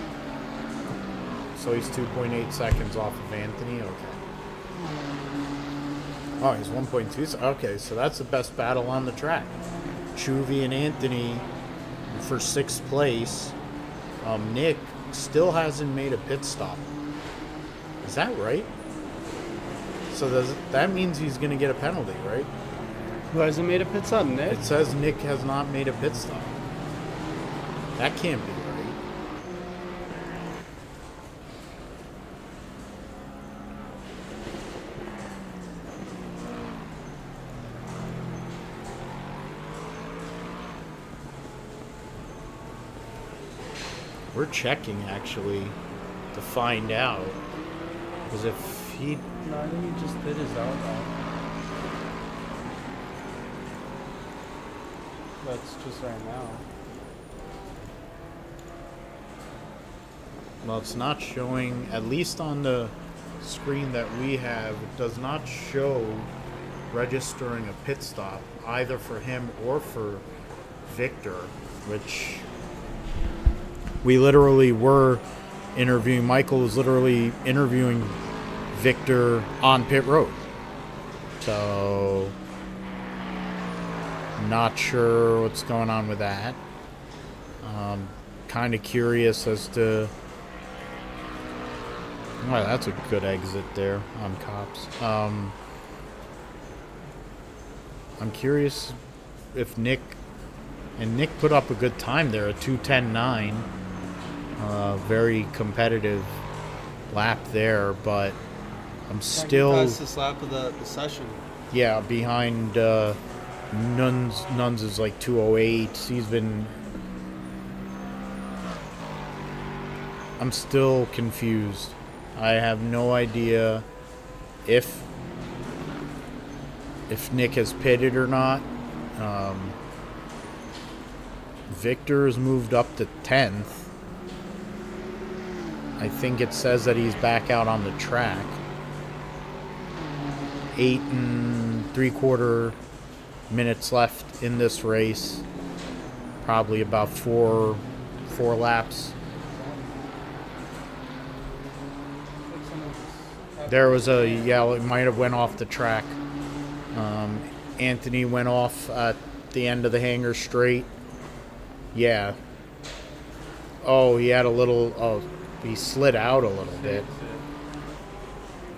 2.8 seconds off of Anthony. Okay. Oh, he's 1.2. Okay, so that's the best battle on the track. Chuvy and Anthony for 6th place. Nick still hasn't made a pit stop. Is that right? So that means he's going to get a penalty, right? Who hasn't made a pit stop, Nick? It says Nick has not made a pit stop. That can't be right. We're checking, actually, to find out. Because if he... No, I think he just did his out now. That's just right now. Well, it's not showing, at least on the screen that we have, it does not show registering a pit stop, either for him or for Victor, which we literally were interviewing. Michael was literally interviewing Victor on pit road. So, not sure what's going on with that. Kind of curious as to... Well, that's a good exit there on cops. I'm curious if Nick put up a good time there, a 2:10.9. Very competitive lap there, but I'm still... fastest lap of the session. Yeah, behind Nuns is like 2:08. He's been... I'm still confused. I have no idea if Nick has pitted or not. Victor has moved up to 10th. I think it says that he's back out on the track. 8 3/4 minutes left in this race. Probably about four laps. There was it might have went off the track. Anthony went off at the end of the hangar straight. Yeah. Oh, he had a little... he slid out a little bit.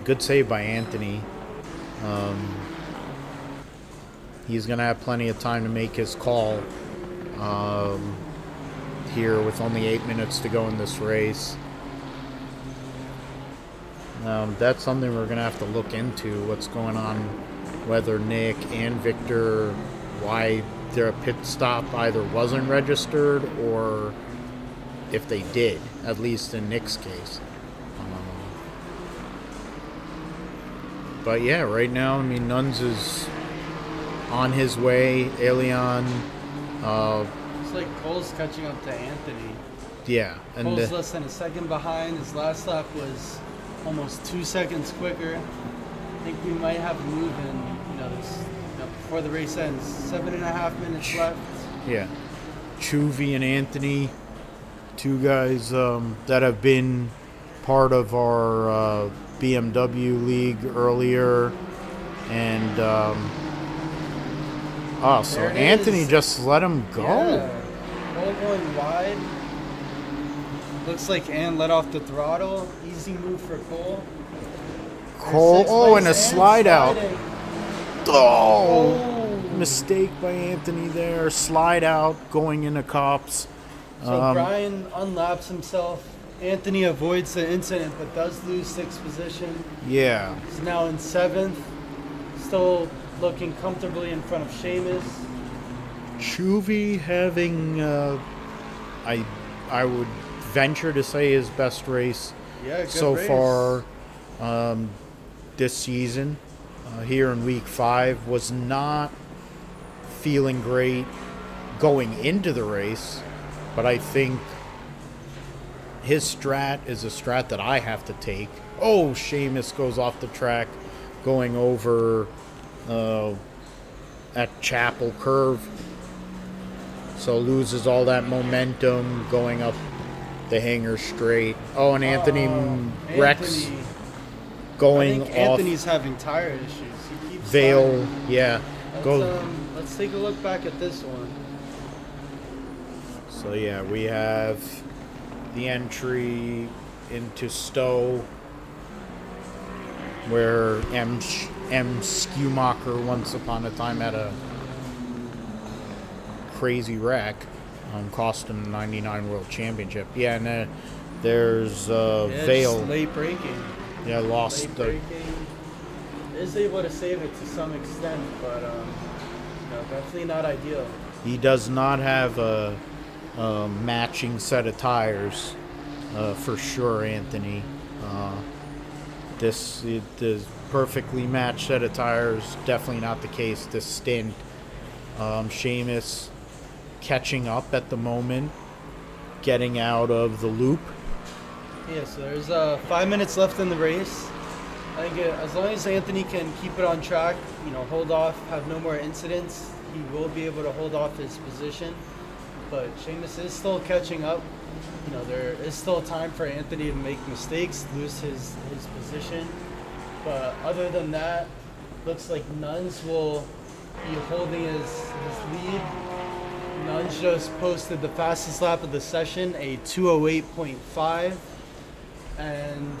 Good save by Anthony. He's going to have plenty of time to make his call here with only 8 minutes to go in this race. That's something we're going to have to look into, what's going on, whether Nick and Victor, why their pit stop either wasn't registered or if they did, at least in Nick's case. But yeah, right now, I mean, Nunz is on his way. Elian, It's like Cole's catching up to Anthony. yeah, and Cole's less than a second behind. His last lap was almost 2 seconds quicker. I think we might have a move in, before the race ends. 7.5 minutes left. yeah, Chuvy and Anthony, two guys that have been part of our BMW league earlier, and so There it Anthony is. just let him go. Yeah. Cole going wide. Looks like Ann let off the throttle. Easy move for Cole. Cole, Sixth oh, and a place, Ann slide out. sliding. Oh, mistake by Anthony there. Slide out, going into cops. So Brian unlaps himself. Anthony avoids the incident but does lose 6th position. Yeah, He's now in 7th. Still looking comfortably in front of Shamus. Chuvy having, I would venture to say his best race Yeah, good so race. far this season. Here in week 5, was not feeling great going into the race, but I think his strat is a strat that I have to take. Oh, Shamus goes off the track going over at Chapel Curve, so loses all that momentum going up the hanger straight. Oh, and Anthony wrecks Anthony, going I think off Anthony's having tire issues. He keeps Vale. sliding. Yeah, Let's take a look back at this one. So yeah, we have the entry into Stowe, where M. Schumacher once upon a time had a crazy wreck, cost him the '99 World Championship. Yeah, and there's Vale. Just late braking. Yeah, lost Late the. braking. Is able to save it to some extent, but definitely not ideal. He does not have a matching set of tires, for sure, Anthony. This is perfectly matched set of tires. Definitely not the case this stint. Shamus catching up at the moment, getting out of the loop. Yeah, so there's 5 minutes left in the race. I think as long as Anthony can keep it on track, hold off, have no more incidents, he will be able to hold off his position. But Shamus is still catching up. There is still time for Anthony to make mistakes, lose his position. But other than that, looks like Nunz will be holding his lead. Nunz just posted the fastest lap of the session, a 2:08.5. And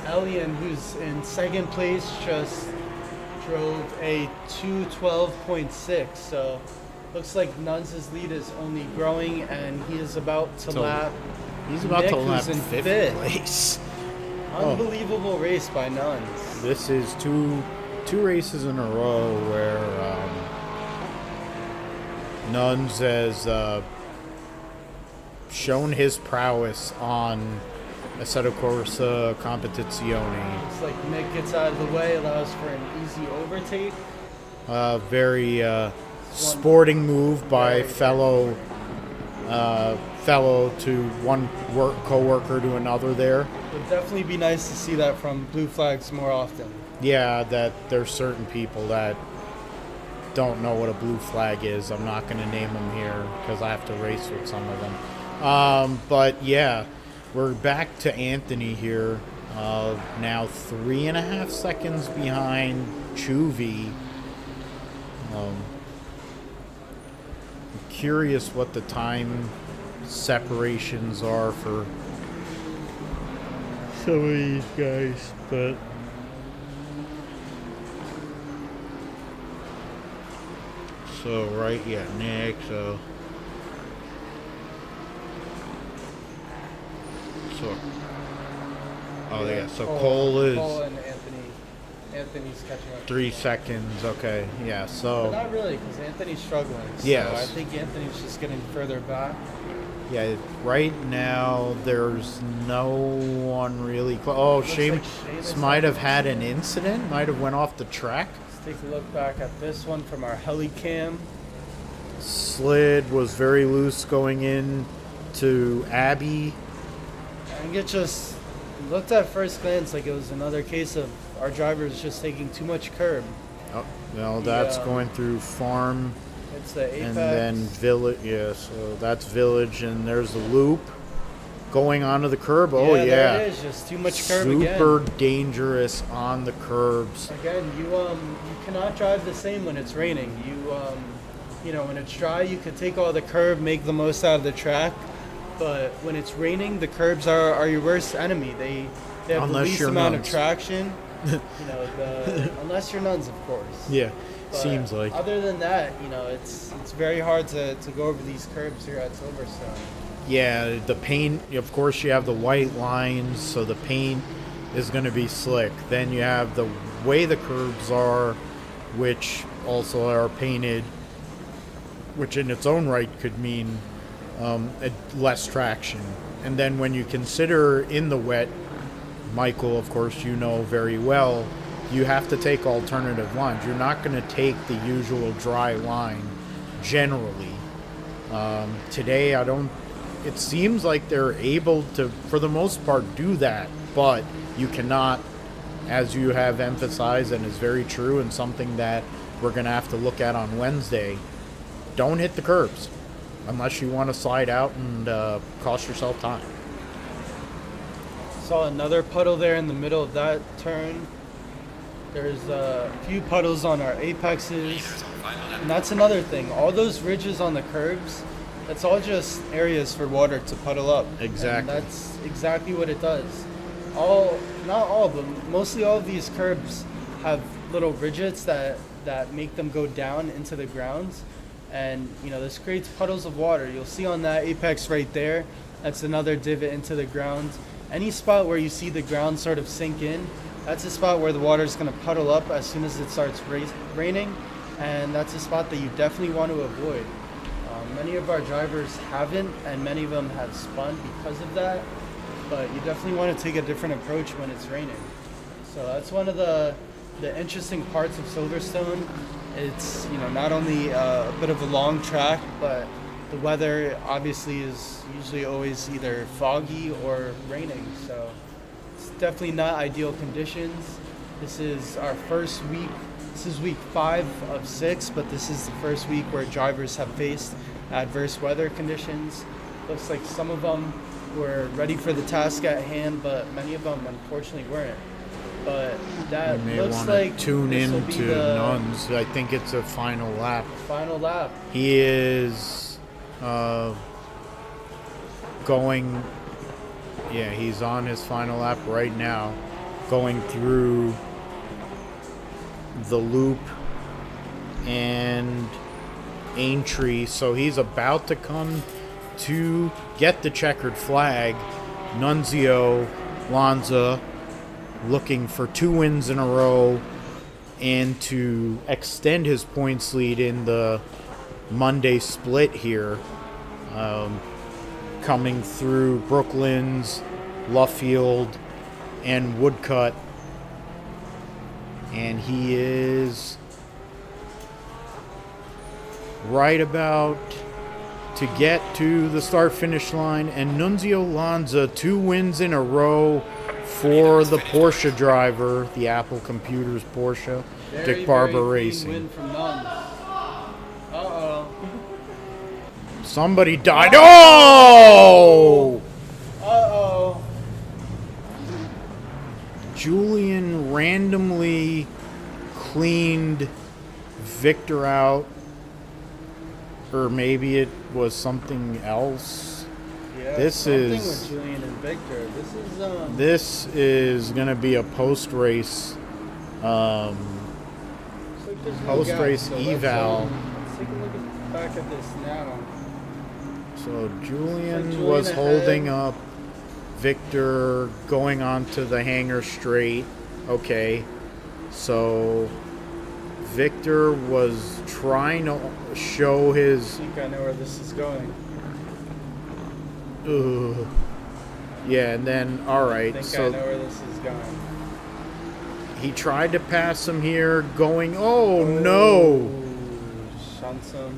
Elian, who's in second place, just drove a 2:12.6. So looks like Nunz's lead is only growing, and he is about to lap. He's about Nick, to lap who's in 5th fifth. place. Unbelievable race by Nunz. This is two races in a row where Nunz has shown his prowess on Assetto Corsa Competizione. Looks like Nick gets out of the way, allows for an easy overtake. Very sporting move by fellow to one co-worker to another there. Would definitely be nice to see that from blue flags more often. Yeah, that there's certain people that don't know what a blue flag is. I'm not going to name them here because I have to race with some of them. But yeah, we're back to Anthony here. Now 3.5 seconds behind Chuvy. I'm curious what the time separations are for some of these guys, but So, right, yeah, Nick, so... Oh, yeah, so Cole is... Cole and Anthony's catching up. 3 seconds, okay, yeah, so... But not really, because Anthony's struggling. So Yes. I think Anthony's just getting further back. Yeah, right now there's no one really... Oh, Looks Shamus like Shamus might have had an incident, might have went off the track. Let's take a look back at this one from our heli cam. Slid was very loose going in to Abby. I think it just looked at first glance like it was another case of our drivers just taking too much curb. Oh, well, that's going through farm. It's the Apex. And then village, yeah, so that's village, and there's the loop going onto the curb. Oh, yeah. There it is, just too much curb Super again. dangerous on the curbs. Again, you cannot drive the same when it's raining. You know, when it's dry, you could take all the curb, make the most out of the track. But when it's raining, the curbs are your worst enemy. They have Unless the least you're amount nuns. of traction. Unless you're nuns, of course. Yeah, But seems like. Other than that, it's very hard to go over these curbs here at Silverstone. Yeah, the paint, of course, you have the white lines, so the paint is going to be slick. Then you have the way the curbs are, which also are painted, which in its own right could mean less traction. And then when you consider in the wet, Michael, of course, you know very well, you have to take alternative lines. You're not going to take the usual dry line generally. Today, it seems like they're able to, for the most part, do that, but you cannot, as you have emphasized, and is very true, and something that we're going to have to look at on Wednesday, don't hit the curbs unless you want to slide out and cost yourself time. Saw another puddle there in the middle of that turn. There's a few puddles on our apexes. And that's another thing. All those ridges on the curbs, that's all just areas for water to puddle up. Exactly. And that's exactly what it does. Not all, but mostly all of these curbs have little ridges that make them go down into the ground. And, this creates puddles of water. You'll see on that apex right there, that's another divot into the ground. Any spot where you see the ground sort of sink in, that's a spot where the water is going to puddle up as soon as it starts raining, and that's a spot that you definitely want to avoid. Many of our drivers haven't, and many of them have spun because of that, but you definitely want to take a different approach when it's raining. So that's one of the interesting parts of Silverstone. It's not only a bit of a long track, but the weather obviously is usually always either foggy or raining, so it's definitely not ideal conditions. This is our first week. This is week 5 of 6, but this is the first week where drivers have faced adverse weather conditions. Looks like some of them were ready for the task at hand, but many of them unfortunately weren't. But that You may looks want like to tune this will in be to the Nuns. I think it's a final lap. final lap. He is going, yeah, he's on his final lap right now, going through the loop and Aintree. So he's about to come to get the checkered flag. Nunzio Lanza looking for 2 wins in a row and to extend his points lead in the Monday split here, coming through Brooklands, Luffield, and Woodcut, and he is right about to get to the start-finish line. And Nunzio Lanza, 2 wins in a row for the Porsche driver, the Apple Computers Porsche, Dick Barber very clean Racing. win from Nuns. Somebody died. Oh! Uh-oh. Julian randomly cleaned Victor out. Or maybe it was something else. Yeah, This something is- with Julian and Victor. This is going to be a post-race looks like there's no post-race gap, so eval. let's take a look back at this now. So Julian Julian was ahead. holding up Victor going onto the hangar straight. Okay. So Victor was trying to show I his... think I know where this is going. Ugh. Yeah, and then, I alright, think I so know where this is going. he tried to pass him here going, oh no! Shunts him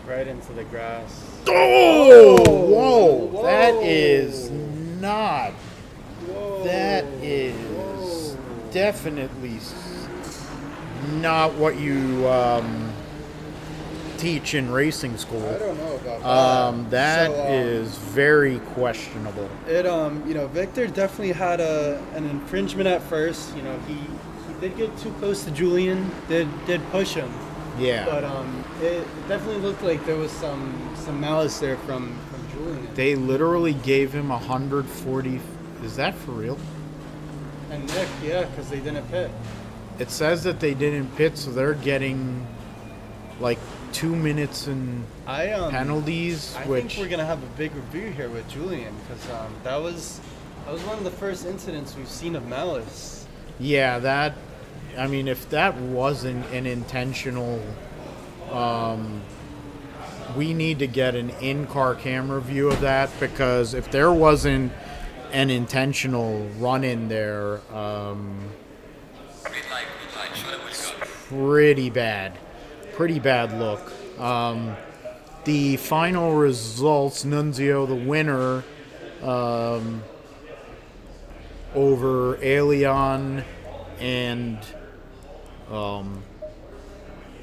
right into the grass. Oh! Whoa! Whoa. That is not... Whoa. That is Whoa. definitely not what you teach in racing school. I don't know about that. That is very questionable. It Victor definitely had an infringement at first. You know, he did get too close to Julian. Did push him. Yeah. But it definitely looked like there was some malice there from Julian. They literally gave him 140. Is that for real? And Nick, yeah, because they didn't pit. It says that they didn't pit, so they're getting like 2 minutes in penalties. I which think we're gonna have a big review here with Julian because that was one of the first incidents we've seen of malice. yeah, that. I mean, if that wasn't an intentional, we need to get an in-car camera view of that, because if there wasn't an intentional run-in there, Green light, show them what you got. pretty bad look. The final results, Nunzio, the winner, over Elian and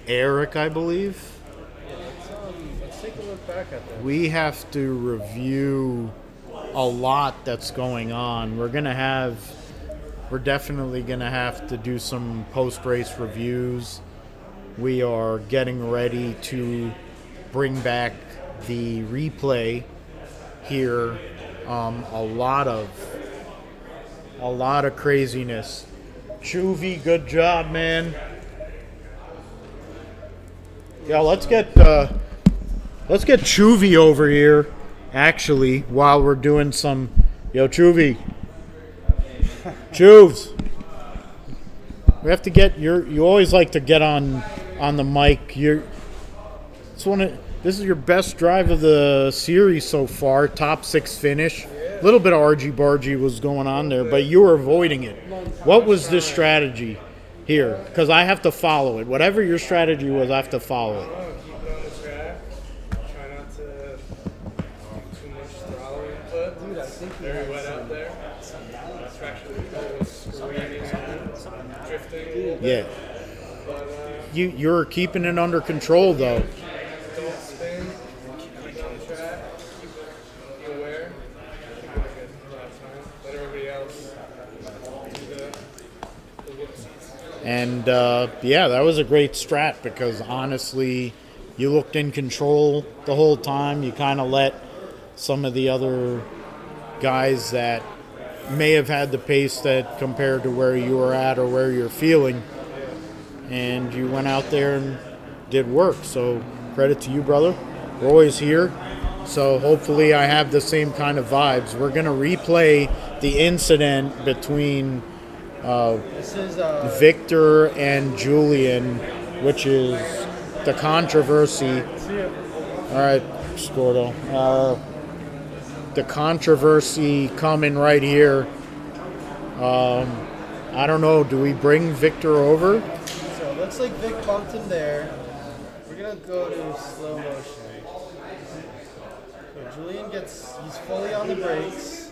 Erick, I believe. Let's take a look back at that. We have to review a lot that's going on. We're definitely gonna have to do some post-race reviews. We are getting ready to bring back the replay here. A lot of craziness. Chuvy, good job, man. Yeah, let's get Chuvy over here. Actually, while we're doing some, Chuvy, Chuves, we have to get you always like to get on the mic. This is your best drive of the series so far. Top 6 finish. A little bit of argy-bargy was going on there, but you were avoiding it. What was this strategy here? Because I have to follow it. Whatever your strategy was, I have to follow it. Keep it on the track. Try not to too much throttle input. Dude, I think very wet out there. Traction was screaming, drifting. Yeah. You're keeping it under control, though. Don't spin. Keep on the track. Be aware. Keep it good last time. Let everybody else do the whoopsies. And that was a great strat, because honestly, you looked in control the whole time. You kind of let some of the other guys that may have had the pace that compared to where you were at or where you're feeling, and you went out there and did work. So credit to you, brother. We're always here. So hopefully I have the same kind of vibes. We're going to replay the incident between This is Victor and Julian, which is the controversy. All right, Scordo. The controversy coming right here. I don't know. Do we bring Victor over? So it looks like Vic bumped him there. We're gonna go to slow motion. So Julian he's fully on the brakes.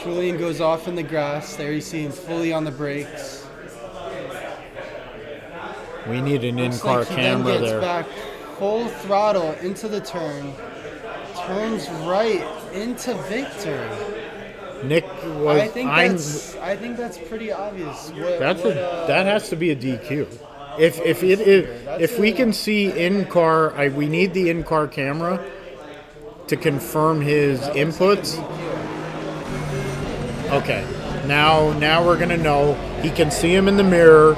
Julian goes off in the grass. There you see him fully on the brakes. We need an Looks in-car like he camera then gets there. back full throttle into the turn. Turns right into Victor. Nick was. I think that's pretty obvious. That has to be a DQ. If we can see in-car, we need the in-car camera to confirm his inputs. Okay, now we're gonna know. He can see him in the mirror,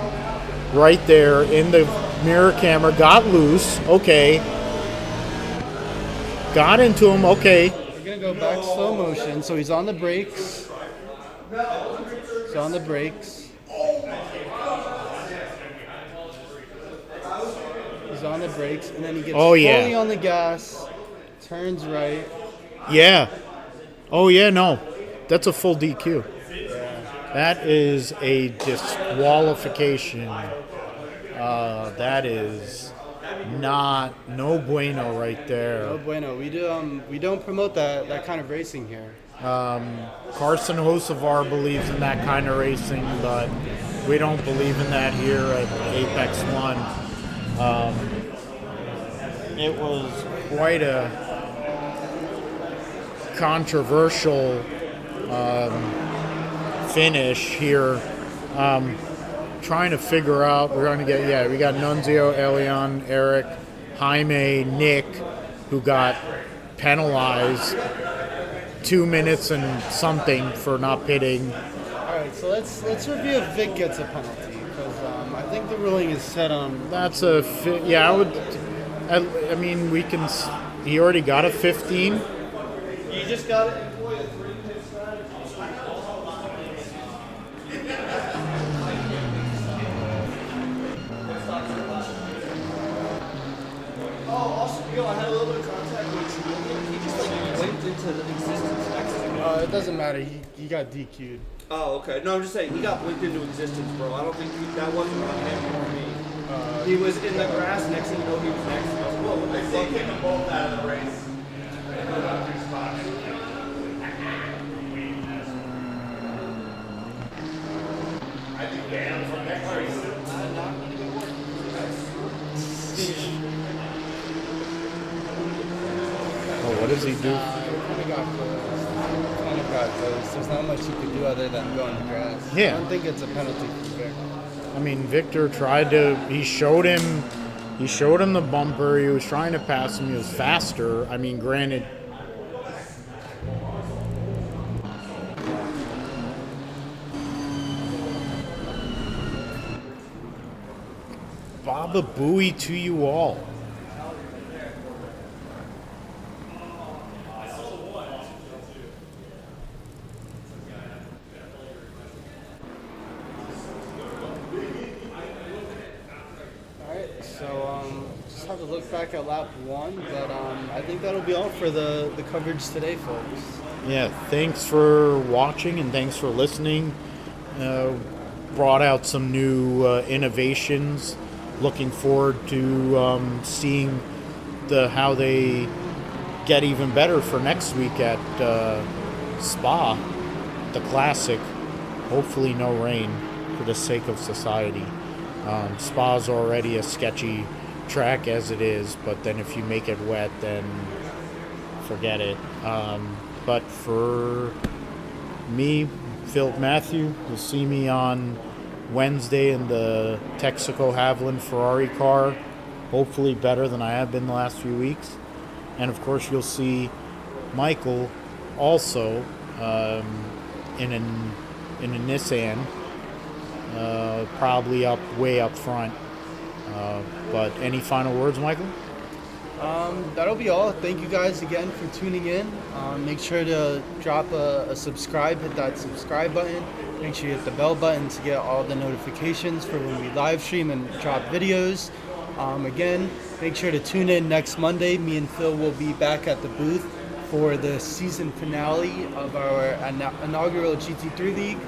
right there in the Mirror camera got loose. Okay. Got into him. Okay. We're gonna go back slow motion. So he's on the brakes. He's on the brakes. He's on the brakes, and then he gets fully on the gas. Turns right. Yeah. Oh yeah. No, that's a full DQ. That is a disqualification. That is no bueno right there. No bueno. We don't promote that kind of racing here. Carson Hocevar believes in that kind of racing, but we don't believe in that here at Apex One. It was quite a controversial finish here. Trying to figure out, we got Nunzio, Elian, Erick, Jaime, Nick, who got penalized 2 minutes and something for not pitting. All right, so let's review if Vic gets a penalty, because I think the ruling is set on. That's I mean, we can. He already got a 15. You just got it. I had a little bit of contact with Julian. He just blinked into the existence next to me. It doesn't matter. He got DQ'd. Oh, okay. No, I'm just saying, he got blinked into existence, bro. I don't think that wasn't on him or me. He was in the grass, next thing you know, he was next to us. Whoa, what the fuck? They kicked them both out of the race. I think banned from next race. What does he do? Kind of got close. There's not much you could do other than go in the grass. Yeah. I don't think it's a penalty for Vic. I mean, Victor tried to. He showed him the bumper. He was trying to pass him. He was faster. I mean, granted. Baba Booey to you all. Just have a look back at lap 1, but I think that'll be all for the coverage today, folks. Yeah, thanks for watching and thanks for listening. Brought out some new innovations. Looking forward to seeing how they get even better for next week at Spa, the Classic. Hopefully no rain for the sake of society. Spa's already a sketchy track as it is, but then if you make it wet, then forget it. But for me, Philip Matthew, you'll see me on Wednesday in the Texaco Haviland Ferrari car, hopefully better than I have been the last few weeks. And of course you'll see Michael also in a Nissan, probably way up front. But any final words, Michael? That'll be all. Thank you guys again for tuning in. Make sure to drop a subscribe, hit that subscribe button. Make sure you hit the bell button to get all the notifications for when we live stream and drop videos. Again, make sure to tune in next Monday. Me and Phil will be back at the booth for the season finale of our inaugural GT3 League.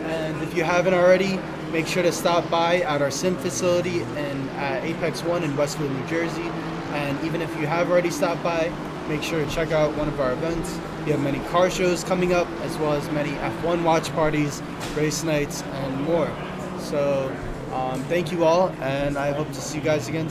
And if you haven't already, make sure to stop by at our sim facility at Apex One in Westfield, New Jersey. And even if you have already stopped by, make sure to check out one of our events. We have many car shows coming up, as well as many F1 watch parties, race nights, and more. So thank you all, and I hope to see you guys again